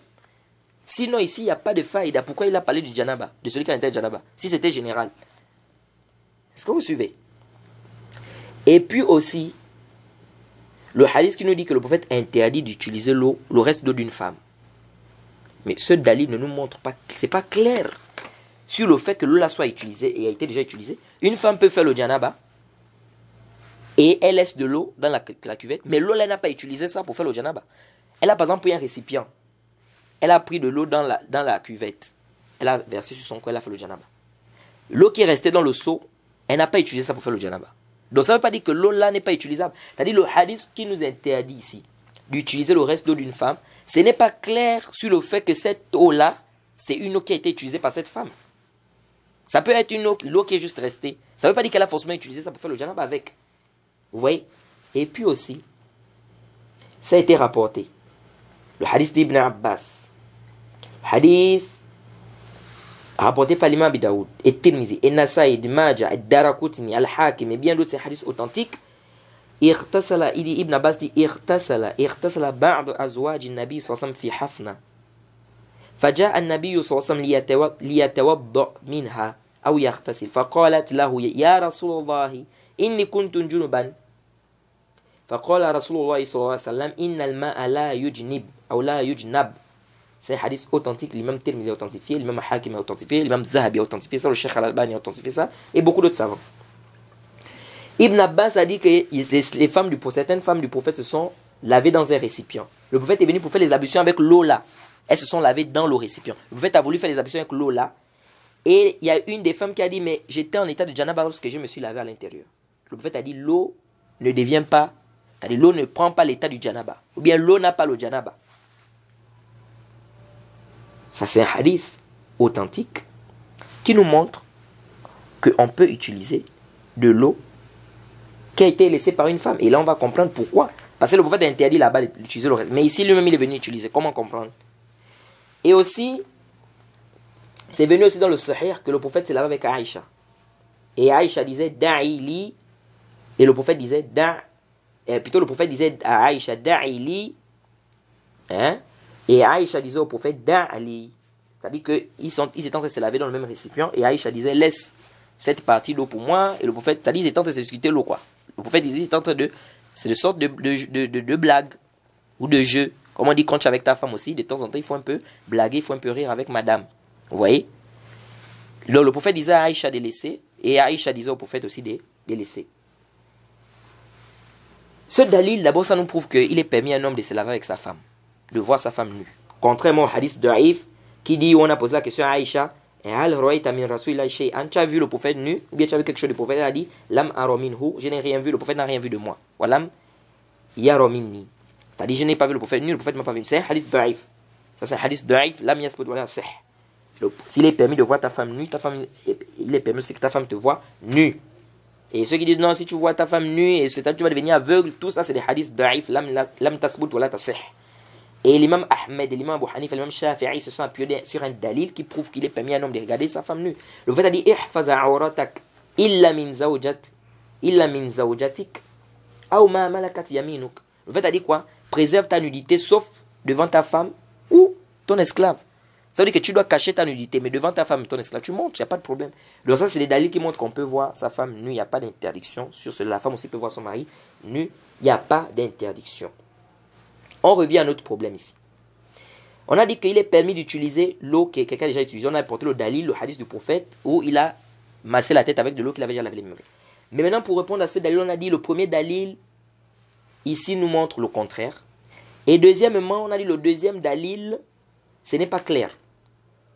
Sinon, ici, il n'y a pas de faïda. Pourquoi il a parlé du janaba, de celui qui est en état de janaba, si c'était général? Est-ce que vous suivez? Et puis aussi, le hadith qui nous dit que le prophète interdit d'utiliser l'eau, le reste d'eau d'une femme. Mais ce dalil ne nous montre pas, c'est pas clair sur le fait que l'eau là soit utilisée et a été déjà utilisée. Une femme peut faire le janaba et elle laisse de l'eau dans la cuvette, mais l'eau là, elle n'a pas utilisé ça pour faire le janaba. Elle a par exemple pris un récipient. Elle a pris de l'eau dans la cuvette. Elle a versé sur son corps, elle a fait le janaba. L'eau qui est restée dans le seau, elle n'a pas utilisé ça pour faire le janaba. Donc ça ne veut pas dire que l'eau là n'est pas utilisable. C'est-à-dire le hadith qui nous interdit ici d'utiliser le reste d'eau d'une femme, ce n'est pas clair sur le fait que cette eau là, c'est une eau qui a été utilisée par cette femme. Ça peut être une eau, l'eau qui est juste restée. Ça ne veut pas dire qu'elle a forcément utilisé ça pour faire le janaba avec. Vous voyez? Et puis aussi, ça a été rapporté. Le hadith d'Ibn Abbas. Hadith rapporté par l'imam Abi Daoud, et Tirmizi, et Nasaï, et Majah, et Darakutni, Al-Hakim, et bien d'autres, ces hadiths authentiques. Irtasala, il dit, Ibn Abbas dit, irtasala ba'd azwaj al-Nabi sallam fi hafna. فجاء النبي صلى الله عليه وسلم ليتوضأ منها أو يغتسل فقالت له يا رسول الله إني كنت جنبا فقال رسول الله صلى الله عليه وسلم إن الماء لا يجنب أو لا يجنب. C'est un hadith authentique, l'imam Tirmizi a authentifié, l'imam Hakim a authentifié, l'imam Zahabi a authentifié ça, le Cheikh Al-Albani a authentifié ça, et beaucoup d'autres savants. Ibn Abbas a dit que les femmes certaines femmes du prophète se sont lavées dans un récipient. Le prophète est venu pour faire les ablutions avec l'eau là. Elles se sont lavées dans le récipient. Le prophète a voulu faire les ablutions avec l'eau là. Et il y a une des femmes qui a dit, mais j'étais en état de janaba lorsque je me suis lavé à l'intérieur. Le prophète a dit, l'eau ne devient pas, c'est-à-dire l'eau ne prend pas l'état du janaba. Ou bien l'eau n'a pas le janaba. Ça, c'est un hadith authentique qui nous montre qu'on peut utiliser de l'eau qui a été laissée par une femme. Et là, on va comprendre pourquoi. Parce que le prophète a interdit là-bas d'utiliser le reste. Mais ici, lui-même, il est venu utiliser. Comment comprendre? Et aussi, c'est venu aussi dans le Sahih que le prophète s'est lavé avec Aïcha. Et Aïcha disait, Da'ili. Et le prophète disait, plutôt le prophète disait à Aïcha, Da'ili. Hein? Et Aïcha disait au prophète, Da'ali. C'est-à-dire qu'ils étaient en train de se laver dans le même récipient. Et Aïcha disait, laisse cette partie d'eau pour moi. Et le prophète, c'est-à-dire qu'ils étaient en train de se discuter l'eau, quoi. Le prophète disait, ils étaient en train de. C'est une sorte de blague ou de jeu. Comme on dit quand tu es avec ta femme aussi, de temps en temps, il faut un peu blaguer, il faut un peu rire avec madame. Vous voyez? Donc le prophète disait à Aïcha de laisser. Et Aïcha disait au prophète aussi de laisser. Ce dalil, d'abord, ça nous prouve qu'il est permis à un homme de se laver avec sa femme. De voir sa femme nue. Contrairement au hadith d'Aïf, qui dit, où on a posé la question à Aïcha, tu as vu le prophète nu, ou bien tu as vu quelque chose, le prophète a dit, Lam arominhu, je n'ai rien vu, le prophète n'a rien vu de moi. Walam yaromini. C'est-à-dire, je n'ai pas vu le prophète nu, le prophète ne m'a pas vu. C'est un hadith d'Aïf. Ça, c'est un hadith d'Aïf, Lam yaspud wala sih. S'il est permis de voir ta femme nue, il est permis que ta femme te voit nue. Et ceux qui disent, non, si tu vois ta femme nue, et tu vas devenir aveugle, tout ça, c'est des hadiths d'Aïf, Lam tasbut wala tasih. Et l'imam Ahmed, et l'imam Abu Hanifa, et l'imam Shafi'i se sont appuyés sur un dalil qui prouve qu'il est permis à un homme de regarder sa femme nue. Le prophète a dit, ihfaz awratak illa min zawjatik aw ma malakat yaminuk. Le prophète a dit quoi? Préserve ta nudité sauf devant ta femme ou ton esclave. Ça veut dire que tu dois cacher ta nudité, mais devant ta femme et ton esclave, tu montes, il n'y a pas de problème. Donc ça, c'est des dalils qui montrent qu'on peut voir sa femme nue, il n'y a pas d'interdiction sur cela. La femme aussi peut voir son mari nu, il n'y a pas d'interdiction. On revient à notre problème ici. On a dit qu'il est permis d'utiliser l'eau que quelqu'un a déjà utilisée. On a apporté le dalil, le hadith du prophète, où il a massé la tête avec de l'eau qu'il avait déjà lavé les mains. Mais maintenant, pour répondre à ce dalil, on a dit le premier dalil, ici, nous montre le contraire. Et deuxièmement, on a dit le deuxième dalil, ce n'est pas clair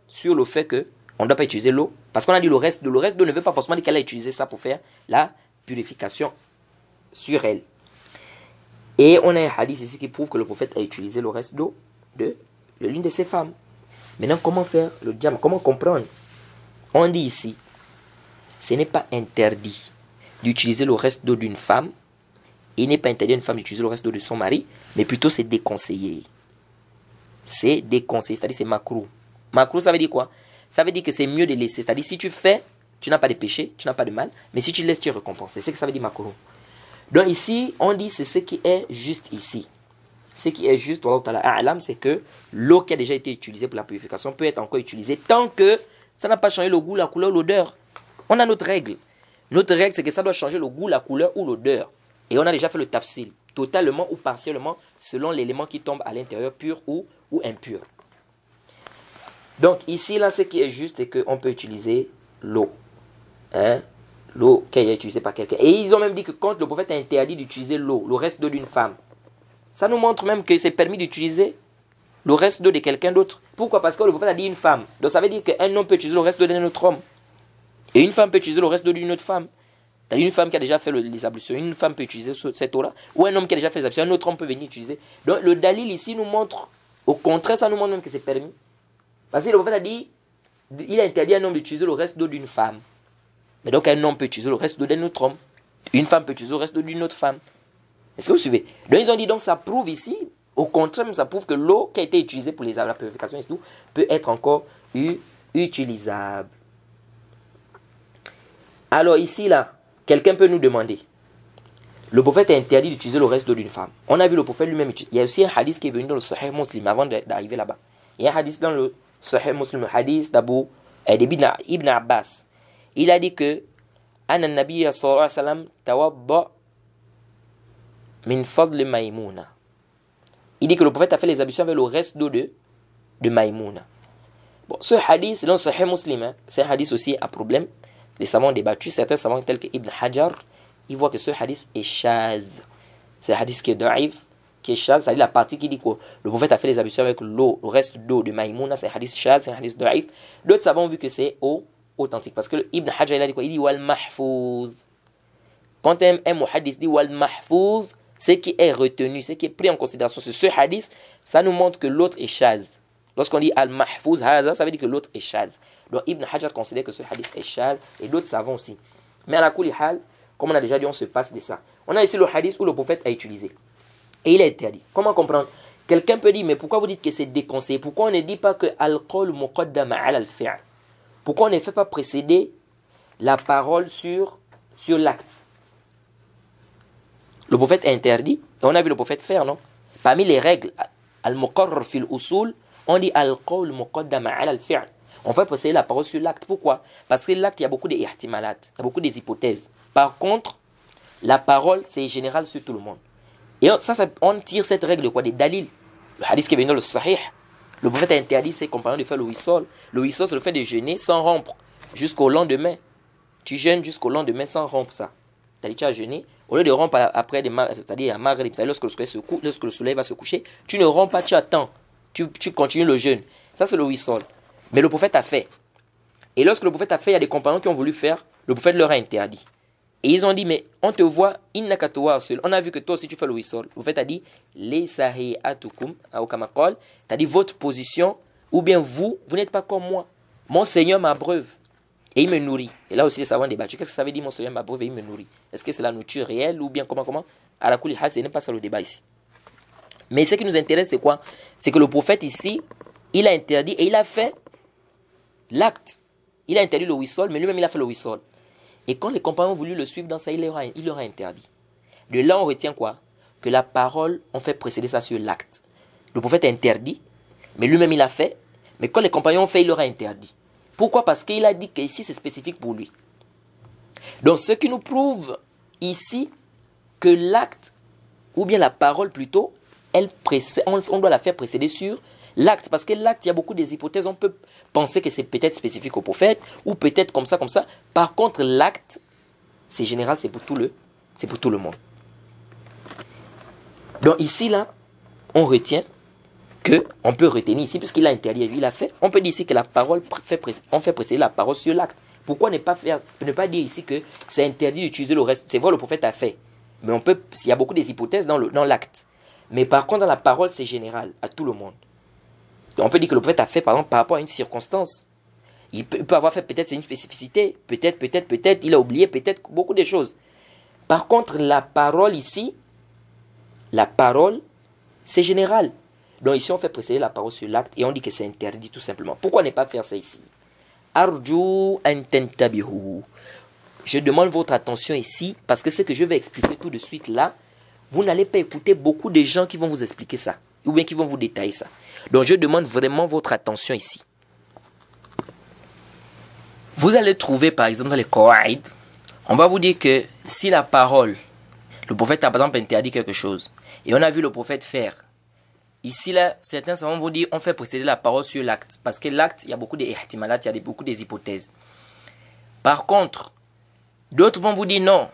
sur le fait qu'on ne doit pas utiliser l'eau. Parce qu'on a dit le reste d'eau ne veut pas forcément dire qu'elle a utilisé ça pour faire la purification sur elle. Et on a un hadith ici qui prouve que le prophète a utilisé le reste d'eau de l'une de ses femmes. Maintenant, comment faire le jam? Comment comprendre? On dit ici, ce n'est pas interdit d'utiliser le reste d'eau d'une femme Et il n'est pas interdit à une femme d'utiliser le reste d'eau de son mari, mais plutôt c'est déconseillé. C'est déconseillé, c'est-à-dire c'est makruh. Makruh, ça veut dire quoi? Ça veut dire que c'est mieux de laisser. C'est-à-dire si tu fais, tu n'as pas de péché, tu n'as pas de mal, mais si tu laisses, tu es récompensé. C'est ce que ça veut dire makruh. Donc ici, on dit c'est ce qui est juste ici. Ce qui est juste, c'est que l'eau qui a déjà été utilisée pour la purification peut être encore utilisée tant que ça n'a pas changé le goût, la couleur, l'odeur. On a notre règle. Notre règle, c'est que ça doit changer le goût, la couleur ou l'odeur. Et on a déjà fait le tafsil, totalement ou partiellement, selon l'élément qui tombe à l'intérieur, pur ou impur. Donc ici, là, ce qui est juste, c'est qu'on peut utiliser l'eau. Hein? L'eau qui est utilisée par quelqu'un. Et ils ont même dit que quand le prophète a interdit d'utiliser l'eau, le reste d'eau d'une femme, ça nous montre même que c'est permis d'utiliser le reste d'eau de quelqu'un d'autre. Pourquoi? Parce que le prophète a dit une femme. Donc ça veut dire qu'un homme peut utiliser le reste d'eau d'un autre homme. Et une femme peut utiliser le reste d'eau d'une autre femme. C'est-à-dire une femme qui a déjà fait les ablutions, une femme peut utiliser cette eau-là. Ou un homme qui a déjà fait les ablutions, un autre homme peut venir utiliser. Donc le dalil ici nous montre, au contraire, ça nous montre même que c'est permis. Parce que le prophète a dit, il a interdit à un homme d'utiliser le reste d'eau d'une femme. Mais donc un homme peut utiliser le reste d'eau d'un autre homme. Une femme peut utiliser le reste d'eau d'une autre femme. Est-ce que vous suivez? Donc ils ont dit, donc ça prouve ici, au contraire, ça prouve que l'eau qui a été utilisée pour la purification et tout, peut être encore utilisable. Alors ici, là, quelqu'un peut nous demander, le prophète a interdit d'utiliser le reste d'eau d'une femme. On a vu le prophète lui-même utiliser. Il y a aussi un hadith qui est venu dans le Sahih Muslim avant d'arriver là-bas. Il y a un hadith dans le Sahih Muslim, le hadith d'Ibn Abbas. Il a dit que Anna Nabiya sallallahu alayhi wa sallam tawadda min fadl Maïmouna. Il dit que le prophète a fait les ablutions avec le reste d'eau de Maïmouna. Bon, ce hadith, c'est dans le Sahih Muslim, hein, c'est un hadith aussi à problème. Les savants ont débattu, certains savants tels que Ibn Hajar, ils voient que ce hadith est shaz. C'est un hadith qui est da'if, qui est shaz, c'est-à-dire la partie qui dit que le prophète a fait les ablutions avec l'eau, le reste d'eau de Maïmouna, c'est un hadith shaz, c'est un hadith da'if. D'autres savants ont vu que c'est authentique, parce que Ibn Hajar il a dit quoi? Il dit wal mahfouz. Quand un muhaddis dit wal mahfouz, ce qui est retenu, ce qui est pris en considération, c'est ce hadith, ça nous montre que l'autre est shaz. Lorsqu'on dit al-mahfouz, ça veut dire que l'autre est shaz. Donc Ibn Hajar considère que ce hadith est shaz et d'autres savants aussi. Mais à la kulli hal, comme on a déjà dit, on se passe de ça. On a ici le hadith où le prophète a utilisé. Et il a interdit. Comment comprendre? Quelqu'un peut dire, mais pourquoi vous dites que c'est déconseillé? Pourquoi on ne dit pas que al-qawl muqaddama ala al-fi'l? Pourquoi on ne fait pas précéder la parole sur l'acte? Le prophète a interdit, et on a vu le prophète faire, non? Parmi les règles, al-muqarrar fil usul, on dit al-qawl muqaddama ala al-fi'l. On fait précéder la parole sur l'acte. Pourquoi? Parce que l'acte, il y a beaucoup d'ihtimalat, il y a beaucoup d'hypothèses. Par contre, la parole, c'est général sur tout le monde. Et on tire cette règle de quoi? Des dalils. Le hadith qui est venu dans le Sahih, le prophète a interdit ses compagnons de faire le wissol. Le wissol, c'est le fait de jeûner sans rompre jusqu'au lendemain. Tu jeûnes jusqu'au lendemain sans rompre ça. C'est-à-dire tu as jeûné, au lieu de rompre après, c'est-à-dire à Maghrib, lorsque le soleil va se coucher, tu ne romps pas, tu attends. Tu continues le jeûne. Ça, c'est le wissol. Mais le prophète a fait. Et lorsque le prophète a fait, il y a des compagnons qui ont voulu faire, le prophète leur a interdit. Et ils ont dit, mais on te voit, on a vu que toi aussi tu fais le wissol. Le prophète a dit, t'as dit votre position, ou bien vous n'êtes pas comme moi. Mon Seigneur m'abreuve et il me nourrit. Et là aussi les savants débattent. Qu'est-ce que ça veut dire mon Seigneur m'abreuve et il me nourrit? Est-ce que c'est la nourriture réelle ou bien comment? À la kulli hal, ce n'est pas ça le débat ici. Mais ce qui nous intéresse, c'est quoi? C'est que le prophète ici, il a interdit et il a fait l'acte. Il a interdit le wissol, mais lui-même il a fait le wissol. Et quand les compagnons ont voulu le suivre dans ça, il leur a interdit. De là, on retient quoi? Que la parole, on fait précéder ça sur l'acte. Le prophète a interdit, mais lui-même il a fait. Mais quand les compagnons ont fait, il leur a interdit. Pourquoi? Parce qu'il a dit qu'ici, c'est spécifique pour lui. Donc, ce qui nous prouve ici que l'acte, ou bien la parole plutôt, on doit la faire précéder sur l'acte. Parce que l'acte, il y a beaucoup des hypothèses. On peut penser que c'est peut-être spécifique au prophète, ou peut-être comme ça. Par contre, l'acte, c'est général, c'est pour tout le monde. Donc ici, là, on retient on peut retenir ici, puisqu'il a interdit, il a fait. On peut dire ici que la parole, on fait précéder la parole sur l'acte. Pourquoi ne pas dire ici que c'est interdit d'utiliser le reste? C'est vrai, le prophète a fait. Mais il y a beaucoup des hypothèses dans l'acte. Mais par contre, dans la parole, c'est général, à tout le monde. On peut dire que le prophète a fait, par exemple, par rapport à une circonstance. Il peut avoir fait, peut-être c'est une spécificité, peut-être, il a oublié, peut-être beaucoup de choses. Par contre, la parole ici, la parole, c'est général. Donc ici, on fait précéder la parole sur l'acte et on dit que c'est interdit tout simplement. Pourquoi ne pas faire ça ici? Arju an tantabihu. Je demande votre attention ici parce que ce que je vais expliquer tout de suite là, vous n'allez pas écouter beaucoup de gens qui vont vous expliquer ça ou bien qui vont vous détailler ça. Donc je demande vraiment votre attention ici. Vous allez trouver par exemple dans les Qawa'id, on va vous dire que si la parole, le prophète a par exemple interdit quelque chose et on a vu le prophète faire. Ici, là, certains savants vont dire on fait précéder la parole sur l'acte. Parce que l'acte, il y a beaucoup d'ihtimalat, il y a beaucoup des hypothèses. Par contre, d'autres vont vous dire non.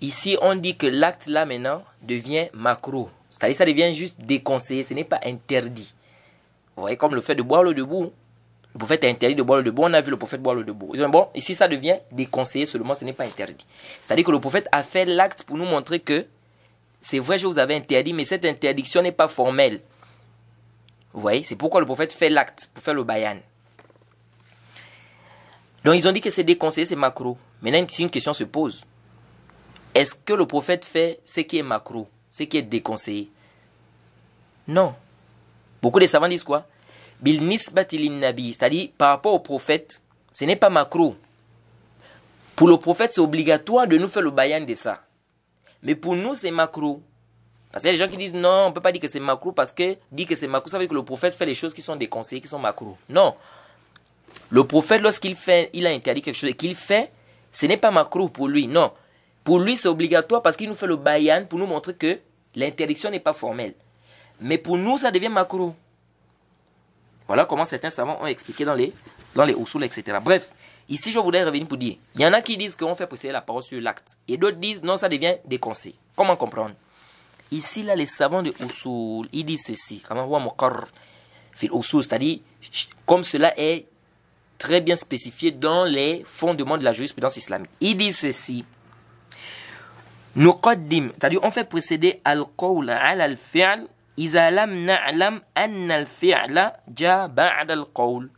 Ici, on dit que l'acte, là, maintenant, devient makruh. C'est-à-dire ça devient juste déconseillé, ce n'est pas interdit. Vous voyez, comme le fait de boire l'eau debout. Le prophète a interdit de boire l'eau debout. On a vu le prophète boire l'eau debout. Ils disent, bon, ici, ça devient déconseillé seulement, ce n'est pas interdit. C'est-à-dire que le prophète a fait l'acte pour nous montrer que c'est vrai, je vous avais interdit, mais cette interdiction n'est pas formelle. Vous voyez, c'est pourquoi le prophète fait l'acte, pour faire le bayan. Donc ils ont dit que c'est déconseillé, c'est makruh. Maintenant, si une question se pose, est-ce que le prophète fait ce qui est makruh, ce qui est déconseillé? Non. Beaucoup de savants disent quoi? Bil nisbati lin nabi, c'est-à-dire par rapport au prophète, ce n'est pas makruh. Pour le prophète, c'est obligatoire de nous faire le bayan de ça. Mais pour nous, c'est makruh. Parce qu'il y a des gens qui disent non, on ne peut pas dire que c'est makruh parce que dire que c'est makruh, ça veut dire que le prophète fait les choses qui sont déconseillées, qui sont makruh. Non. Le prophète, lorsqu'il fait, il a interdit quelque chose et qu'il fait, ce n'est pas makruh pour lui. Non. Pour lui, c'est obligatoire parce qu'il nous fait le bayan pour nous montrer que l'interdiction n'est pas formelle. Mais pour nous, ça devient makruh. Voilà comment certains savants ont expliqué dans les usul, etc. Bref, ici, je voudrais revenir pour dire, il y en a qui disent qu'on fait précéder la parole sur l'acte. Et d'autres disent non, ça devient déconseillé. Comment comprendre? Ici, là, les savants de usul, ils disent ceci. C'est-à-dire, comme cela est très bien spécifié dans les fondements de la jurisprudence islamique. Ils disent ceci. C'est-à-dire, on fait précéder al-qawl ala al-fi'l iza lam na'lam anna al-fi'la ja ba'da al-qawl.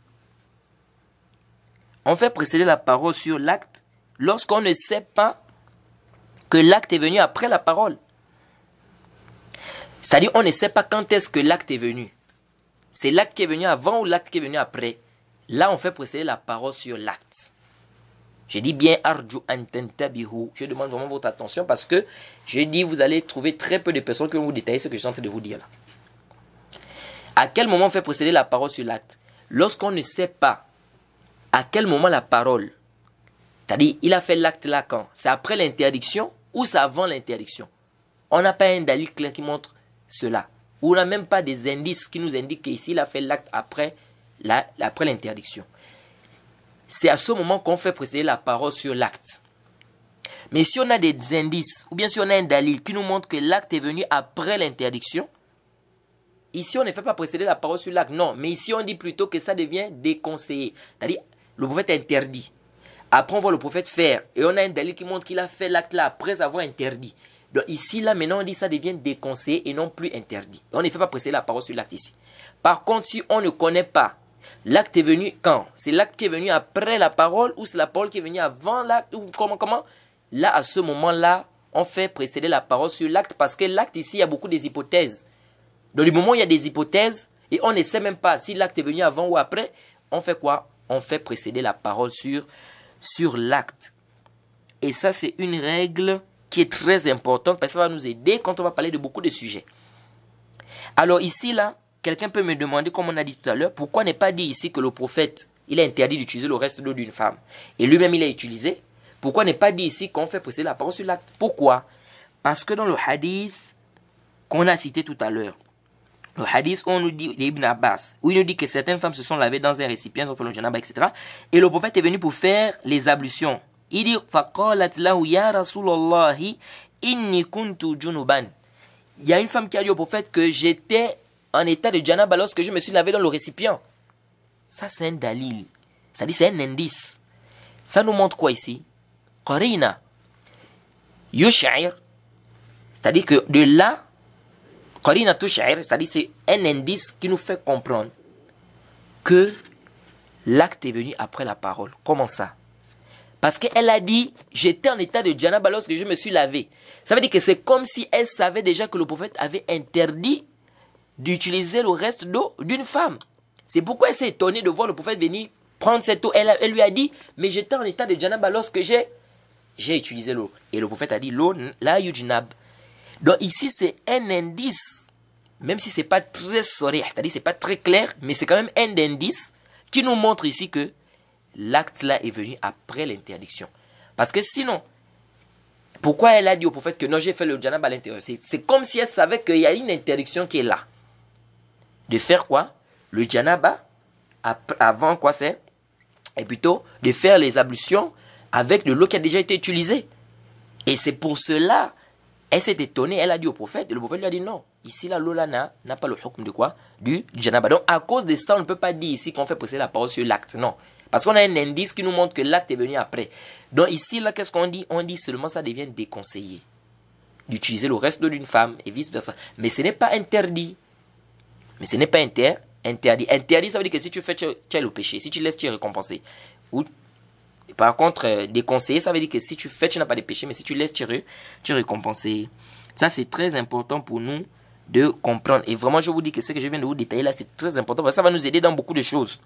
On fait précéder la parole sur l'acte lorsqu'on ne sait pas que l'acte est venu après la parole. C'est-à-dire, on ne sait pas quand est-ce que l'acte est venu. C'est l'acte qui est venu avant ou l'acte qui est venu après. Là, on fait précéder la parole sur l'acte. Je dis bien arju an tantabihu. Je demande vraiment votre attention parce que je dis vous allez trouver très peu de personnes qui vont vous détailler ce que je suis en train de vous dire là. À quel moment on fait précéder la parole sur l'acte? Lorsqu'on ne sait pas à quel moment la parole, c'est-à-dire il a fait l'acte là quand? C'est après l'interdiction ou c'est avant l'interdiction? On n'a pas un dalil clair qui montre cela. Ou on n'a même pas des indices qui nous indiquent qu'ici il a fait l'acte après l'interdiction. C'est à ce moment qu'on fait précéder la parole sur l'acte. Mais si on a des indices, ou bien si on a un dalil qui nous montre que l'acte est venu après l'interdiction, ici on ne fait pas précéder la parole sur l'acte. Non, mais ici on dit plutôt que ça devient déconseillé. C'est-à-dire, le prophète interdit. Après on voit le prophète faire. Et on a un dalil qui montre qu'il a fait l'acte là après avoir interdit. Donc ici, là, maintenant, on dit que ça devient déconseillé et non plus interdit. On ne fait pas précéder la parole sur l'acte ici. Par contre, si on ne connaît pas, l'acte est venu quand? C'est l'acte qui est venu après la parole ou c'est la parole qui est venue avant l'acte? Ou comment? Là, à ce moment-là, on fait précéder la parole sur l'acte parce que l'acte ici, il y a beaucoup des hypothèses. Dans le moment où il y a des hypothèses et on ne sait même pas si l'acte est venu avant ou après, on fait quoi? On fait précéder la parole sur l'acte. Et ça, c'est une règle qui est très importante parce que ça va nous aider quand on va parler de beaucoup de sujets. Alors ici, là, quelqu'un peut me demander, comme on a dit tout à l'heure, pourquoi n'est pas dit ici que le prophète, il a interdit d'utiliser le reste de l'eau d'une femme et lui-même il a utilisé? Pourquoi n'est pas dit ici qu'on fait précéder la parole sur l'acte? Pourquoi? Parce que dans le hadith qu'on a cité tout à l'heure, le hadith où on nous dit, l'Ibn Abbas, où il nous dit que certaines femmes se sont lavées dans un récipient, ont fait le janaba, etc. Et le prophète est venu pour faire les ablutions. Il dit, فَقَالَتْ لَهُ يَا رَسُولَ اللَّهِ إِنِّي كُنْتُ جُنُبًا. Il y a une femme qui a dit au prophète que j'étais en état de janaba lorsque je me suis lavé dans le récipient. Ça, c'est un dalil. Ça dit, c'est un indice. Ça nous montre quoi ici? Qarina. Yush'ir. C'est-à-dire que de là, Qarina tush'ir, c'est-à-dire c'est un indice qui nous fait comprendre que l'acte est venu après la parole. Comment ça? Parce qu'elle a dit, j'étais en état de janaba lorsque je me suis lavé. Ça veut dire que c'est comme si elle savait déjà que le prophète avait interdit d'utiliser le reste d'eau d'une femme. C'est pourquoi elle s'est étonnée de voir le prophète venir prendre cette eau. Elle lui a dit, mais j'étais en état de janaba lorsque j'ai utilisé l'eau. Et le prophète a dit, l'eau, la yujnab. Donc ici, c'est un indice, même si c'est pas très sorry, c'est-à-dire c'est pas très clair, mais c'est quand même un indice qui nous montre ici que l'acte là est venu après l'interdiction. Parce que sinon, pourquoi elle a dit au prophète que non, j'ai fait le janaba à l'intérieur? C'est comme si elle savait qu'il y a une interdiction qui est là. De faire quoi? Le janaba, avant quoi c'est? Et plutôt de faire les ablutions avec de l'eau qui a déjà été utilisée. Et c'est pour cela, elle s'est étonnée, elle a dit au prophète, et le prophète lui a dit non. Ici, là, l'eau là n'a pas le hukm de quoi? Du janaba. Donc, à cause de ça, on ne peut pas dire ici qu'on fait poser la parole sur l'acte. Non. Parce qu'on a un indice qui nous montre que l'acte est venu après. Donc ici, là, qu'est-ce qu'on dit? On dit seulement ça devient déconseillé d'utiliser le reste d'une femme et vice-versa. Mais ce n'est pas interdit. Mais ce n'est pas interdit. Interdit, ça veut dire que si tu fais, tu as le péché. Si tu laisses, tu es récompensé. Ou, par contre, déconseillé, ça veut dire que si tu fais, tu n'as pas de péché. Mais si tu laisses, tu es récompensé. Ça, c'est très important pour nous de comprendre. Et vraiment, je vous dis que ce que je viens de vous détailler là, c'est très important. Parce que ça va nous aider dans beaucoup de choses.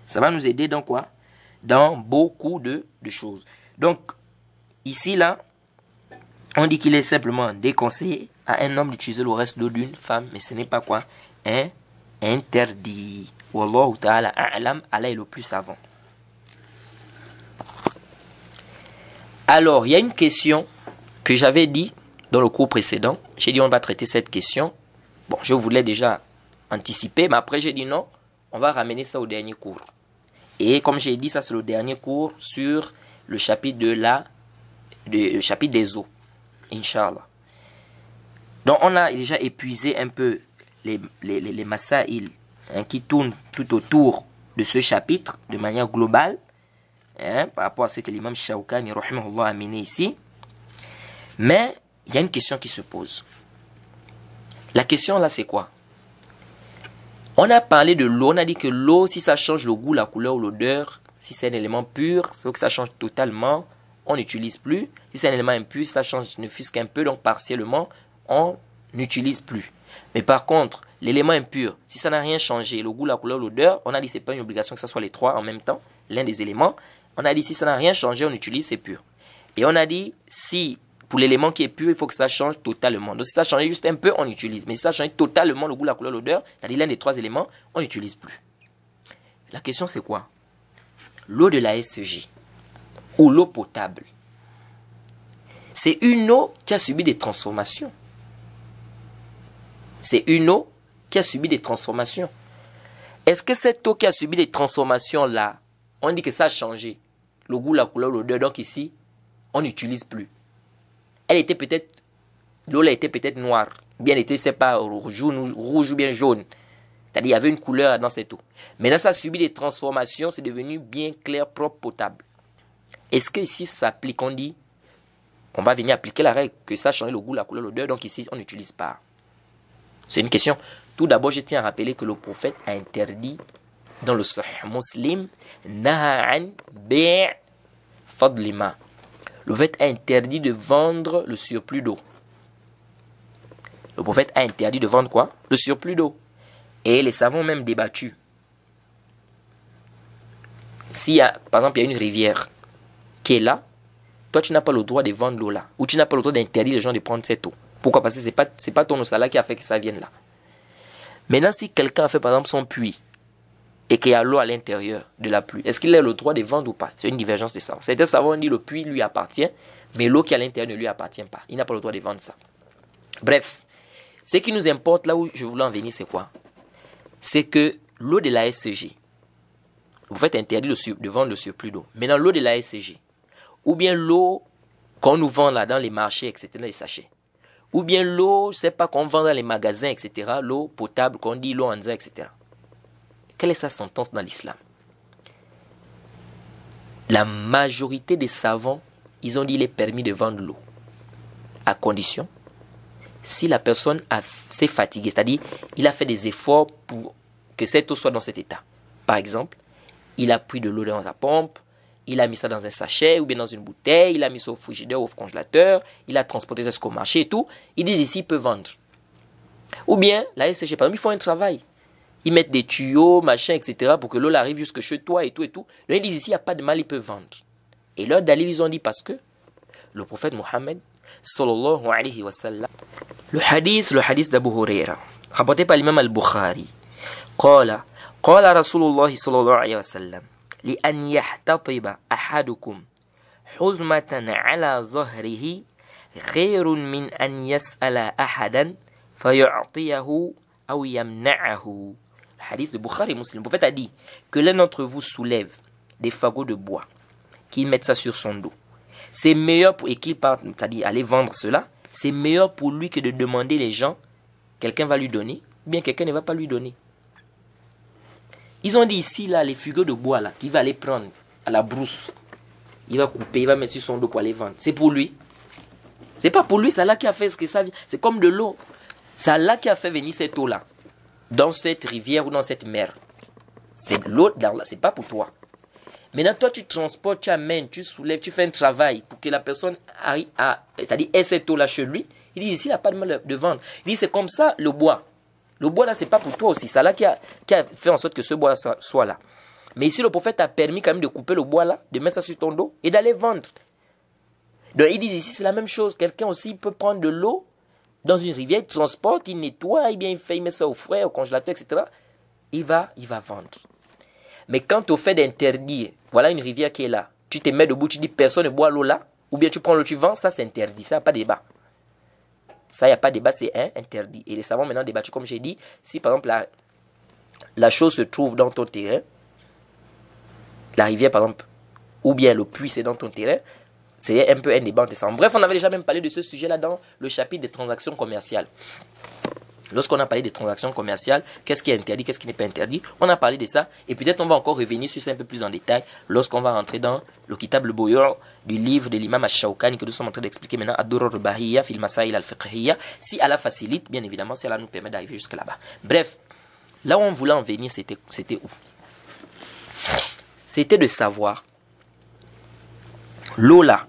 Ça va nous aider dans quoi? Dans beaucoup de choses. Donc, ici, là, on dit qu'il est simplement déconseillé à un homme d'utiliser le reste d'eau d'une femme, mais ce n'est pas quoi? Interdit. Wallahu ta'ala a'lam, Allah est le plus savant. Alors, il y a une question que j'avais dit dans le cours précédent. J'ai dit on va traiter cette question. Bon, je voulais déjà anticiper, mais après j'ai dit non, on va ramener ça au dernier cours. Et comme j'ai dit, ça c'est le dernier cours sur le chapitre le chapitre des eaux. Inch'Allah. Donc on a déjà épuisé un peu les masaïl qui tournent tout autour de ce chapitre de manière globale, par rapport à ce que l'imam Shawkani rahimahullah a amené ici. Mais il y a une question qui se pose. La question là c'est quoi? On a parlé de l'eau, on a dit que l'eau, si ça change le goût, la couleur ou l'odeur, si c'est un élément pur, c'est que ça change totalement, on n'utilise plus. Si c'est un élément impur, ça change ne fût qu'un peu, donc partiellement, on n'utilise plus. Mais par contre, l'élément impur, si ça n'a rien changé, le goût, la couleur, l'odeur, on a dit que ce n'est pas une obligation que ce soit les trois en même temps, l'un des éléments. On a dit si ça n'a rien changé, on utilise, c'est pur. Et on a dit si pour l'élément qui est pur, il faut que ça change totalement. Donc si ça change juste un peu, on utilise. Mais si ça change totalement le goût, la couleur, l'odeur, c'est-à-dire l'un des trois éléments, on n'utilise plus. La question c'est quoi? L'eau de la SEG ou l'eau potable, c'est une eau qui a subi des transformations. C'est une eau qui a subi des transformations. Est-ce que cette eau qui a subi des transformations là, on dit que ça a changé le goût, la couleur, l'odeur, donc ici, on n'utilise plus. L'eau là était peut-être noire, bien était, c'est pas rouge ou bien jaune. C'est-à-dire il y avait une couleur dans cette eau. Maintenant ça a subi des transformations, c'est devenu bien clair, propre, potable. Est-ce que ici ça s'applique? On dit, on va venir appliquer la règle que ça a changé le goût, la couleur, l'odeur, donc ici on n'utilise pas. C'est une question. Tout d'abord je tiens à rappeler que le prophète a interdit dans le Sahih Muslim, Naha'an bi' fadlima. Le prophète a interdit de vendre le surplus d'eau. Le prophète a interdit de vendre quoi? Le surplus d'eau. Et les savants ont même débattu. S'il y a, par exemple, il y a une rivière qui est là, toi tu n'as pas le droit de vendre l'eau là. Ou tu n'as pas le droit d'interdire les gens de prendre cette eau. Pourquoi? Parce que ce n'est pas ton salaire qui a fait que ça vienne là. Maintenant, si quelqu'un a fait par exemple son puits et qu'il y a l'eau à l'intérieur de la pluie, est-ce qu'il a le droit de vendre ou pas? C'est une divergence de savants. Certains savants ont dit que le puits lui appartient, mais l'eau qui est à l'intérieur ne lui appartient pas. Il n'a pas le droit de vendre ça. Bref, ce qui nous importe là où je voulais en venir, c'est quoi? C'est que l'eau de la SCG, vous faites interdit de vendre le surplus d'eau. Maintenant, l'eau de la SCG, ou bien l'eau qu'on nous vend là dans les marchés, etc., les sachets, ou bien l'eau, je ne sais pas, qu'on vend dans les magasins, etc., l'eau potable, qu'on dit l'eau anza, etc. Quelle est sa sentence dans l'islam? La majorité des savants, ils ont dit qu'il est permis de vendre l'eau. À condition, si la personne s'est fatiguée, c'est-à-dire il a fait des efforts pour que cette eau soit dans cet état. Par exemple, il a pris de l'eau dans sa pompe, il a mis ça dans un sachet ou bien dans une bouteille, il a mis ça au frigidaire ou au congélateur, il a transporté ça jusqu'au marché et tout. Ils disent ici, il peut vendre. Ou bien, la SCG, par exemple, ils font un travail. Ils mettent des tuyaux, machin, etc. pour que l'eau arrive jusque chez toi et tout et tout. Donc ils disent ici, il n'y a pas de mal, ils peuvent vendre. Et leur dalil, ils ont dit parce que le prophète Mohammed, sallallahu alayhi wa sallam, le hadith d'Abu Huraira, rapporté par l'imam al-Bukhari, قال رسول الله صلى الله عليه وسلم لأن يحتطب أحدكم حزمة على ظهره خير من أن يسأل أحدا فيعطيه أو يمنعه. Le hadith de Bukhari Muslim, le prophète a dit que l'un d'entre vous soulève des fagots de bois, qu'il mette ça sur son dos. C'est meilleur pour, et qu'il parte, c'est-à-dire aller vendre cela, c'est meilleur pour lui que de demander les gens, quelqu'un va lui donner, ou bien quelqu'un ne va pas lui donner. Ils ont dit ici, là, les fagots de bois, là, qu'il va aller prendre à la brousse, il va couper, il va mettre sur son dos pour aller vendre. C'est pour lui. C'est pas pour lui, c'est Allah qui a fait ce que ça vient. C'est comme de l'eau. C'est Allah qui a fait venir cette eau-là, dans cette rivière ou dans cette mer. C'est de l'eau, c'est pas pour toi. Maintenant, toi, tu transportes, tu amènes, tu soulèves, tu fais un travail pour que la personne arrive à, c'est-à-dire ait cette eau-là chez lui. Il dit ici, il n'y a pas de mal de vendre. Il dit, c'est comme ça le bois. Le bois là, c'est pas pour toi aussi. C'est Allah qui a fait en sorte que ce bois soit là. Mais ici, le prophète a permis quand même de couper le bois là, de mettre ça sur ton dos et d'aller vendre. Donc, ils disent ici, c'est la même chose. Quelqu'un aussi peut prendre de l'eau dans une rivière, il transporte, il nettoie, il met ça au frais, au congélateur, etc. Il va vendre. Mais quand au fait d'interdire, voilà une rivière qui est là, tu te mets debout, tu dis personne ne boit l'eau là, ou bien tu prends l'eau, tu vends, ça c'est interdit, ça n'a pas de débat. Ça, il n'y a pas de débat, c'est interdit. Et les savants maintenant débattent, comme j'ai dit, si par exemple la chose se trouve dans ton terrain, la rivière par exemple, ou bien le puits c'est dans ton terrain, c'est un peu un débat. Bref, on avait déjà même parlé de ce sujet-là dans le chapitre des transactions commerciales. Lorsqu'on a parlé des transactions commerciales, qu'est-ce qui est interdit, qu'est-ce qui n'est pas interdit, on a parlé de ça. Et peut-être on va encore revenir sur ça un peu plus en détail lorsqu'on va rentrer dans le Kitab al-Buyur du livre de l'imam Ash-Shawkani que nous sommes en train d'expliquer maintenant, Ad-Durr al-Bahiyya fil Masail al-Fiqhiyya. Si Allah facilite, bien évidemment, si Allah nous permet d'arriver jusque là-bas. Bref, là où on voulait en venir, c'était où? C'était de savoir l'eau là,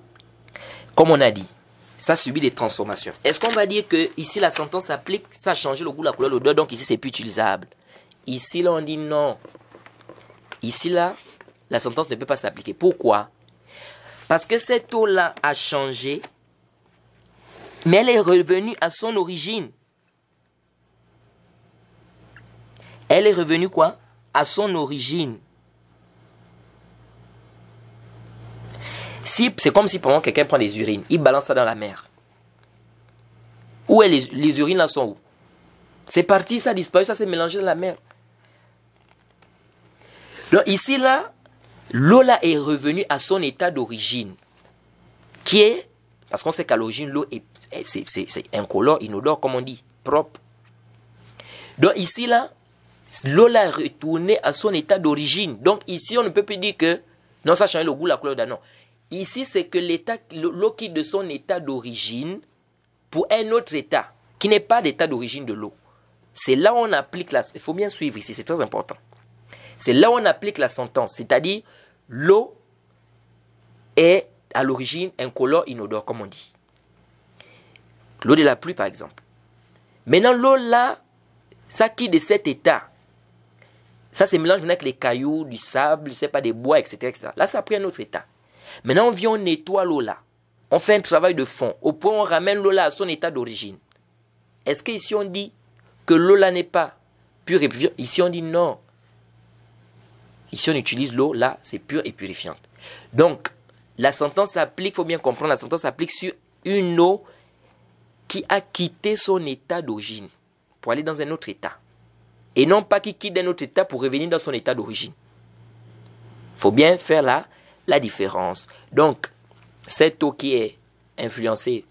comme on a dit, ça subit des transformations. Est-ce qu'on va dire que ici la sentence s'applique, ça a changé le goût, la couleur, l'odeur, donc ici c'est plus utilisable? Ici là on dit non. Ici là, la sentence ne peut pas s'appliquer. Pourquoi? Parce que cette eau là a changé, mais elle est revenue à son origine. Elle est revenue quoi? À son origine. Si, c'est comme si pendant quelqu'un prend des urines, il balance ça dans la mer. Où est les urines là sont où? C'est parti, ça a disparu, ça s'est mélangé dans la mer. Donc ici là, l'eau là est revenue à son état d'origine. Qui est, parce qu'on sait qu'à l'origine l'eau c'est incolore, inodore comme on dit, propre. Donc ici là, l'eau là est retournée à son état d'origine. Donc ici on ne peut plus dire que non ça a changé le goût, la couleur d'un non. Ici, c'est que l'eau quitte de son état d'origine pour un autre état, qui n'est pas l'état d'origine de l'eau. C'est là où on applique il faut bien suivre ici, c'est très important. C'est là où on applique la sentence, c'est-à-dire l'eau est à l'origine incolore, inodore, comme on dit. L'eau de la pluie, par exemple. Maintenant, l'eau là, ça quitte de cet état. Ça se mélange avec les cailloux, du sable, je sais pas, des bois, etc., etc. Là, ça a pris un autre état. Maintenant, on vient, on nettoie l'eau là. On fait un travail de fond. Au point où on ramène l'eau là à son état d'origine. Est-ce qu'ici on dit que l'eau là n'est pas pure et purifiante? Ici on dit non. Ici on utilise l'eau là, c'est pure et purifiante. Donc, la sentence s'applique, il faut bien comprendre, la sentence s'applique sur une eau qui a quitté son état d'origine pour aller dans un autre état. Et non pas qui quitte un autre état pour revenir dans son état d'origine. Il faut bien faire la différence. Donc, cette eau qui est influencée,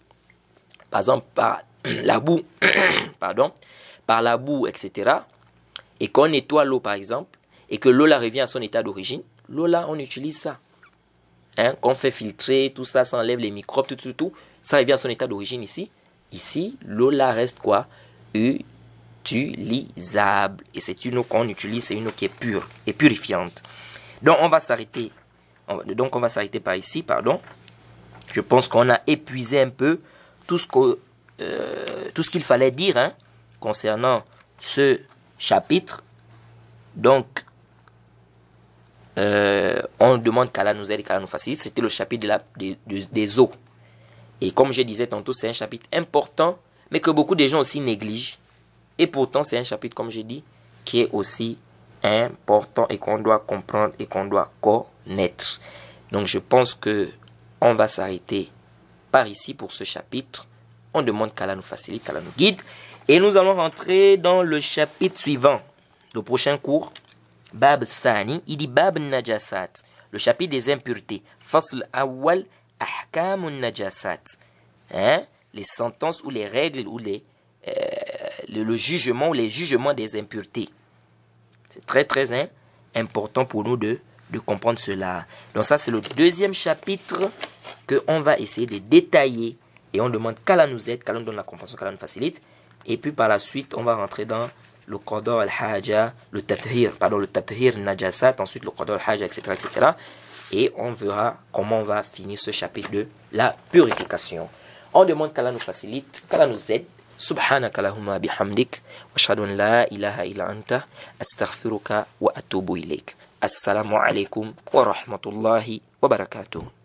par exemple, par la boue, pardon, par la boue, etc., et qu'on nettoie l'eau, par exemple, et que l'eau là revient à son état d'origine, l'eau là, on utilise ça. Qu'on fait filtrer, tout ça, ça enlève les microbes, tout, ça revient à son état d'origine ici. Ici, l'eau là reste quoi? Utilisable. Et c'est une eau qu'on utilise, c'est une eau qui est pure et purifiante. Donc, on va s'arrêter Donc on va s'arrêter par ici, pardon. Je pense qu'on a épuisé un peu tout ce qu'il fallait dire hein, concernant ce chapitre. Donc, on demande qu'Allah nous aide et qu'Allah nous facilite. C'était le chapitre des eaux. Et comme je disais tantôt, c'est un chapitre important, mais que beaucoup de gens aussi négligent. Et pourtant, c'est un chapitre, comme j'ai dit, qui est aussi important et qu'on doit comprendre et qu'on doit connaître. Donc, je pense que on va s'arrêter par ici pour ce chapitre. On demande qu'Allah nous facilite, qu'Allah nous guide. Et nous allons rentrer dans le chapitre suivant. Le prochain cours, Bab Thani, il dit Bab Najasat, le chapitre des impuretés. Fasl Awwal Ahkam Najasat. Les sentences ou les règles ou le jugement ou les jugements des impuretés. C'est très très important pour nous de comprendre cela. Donc ça c'est le deuxième chapitre qu'on va essayer de détailler. Et on demande qu'Allah nous aide, qu'Allah nous donne la compréhension, qu'Allah nous facilite. Et puis par la suite, on va rentrer dans le qada al-haja, le tathir najasat, ensuite le qada al-haja, etc., etc. Et on verra comment on va finir ce chapitre de la purification. On demande qu'Allah nous facilite, qu'Allah nous aide. Subhanaka Allahumma bihamdik, wa ashhadu an la ilaha illa anta, astaghfiruka wa atubu ilayk. Assalamu alaikum wa rahmatullahi wa barakatuh.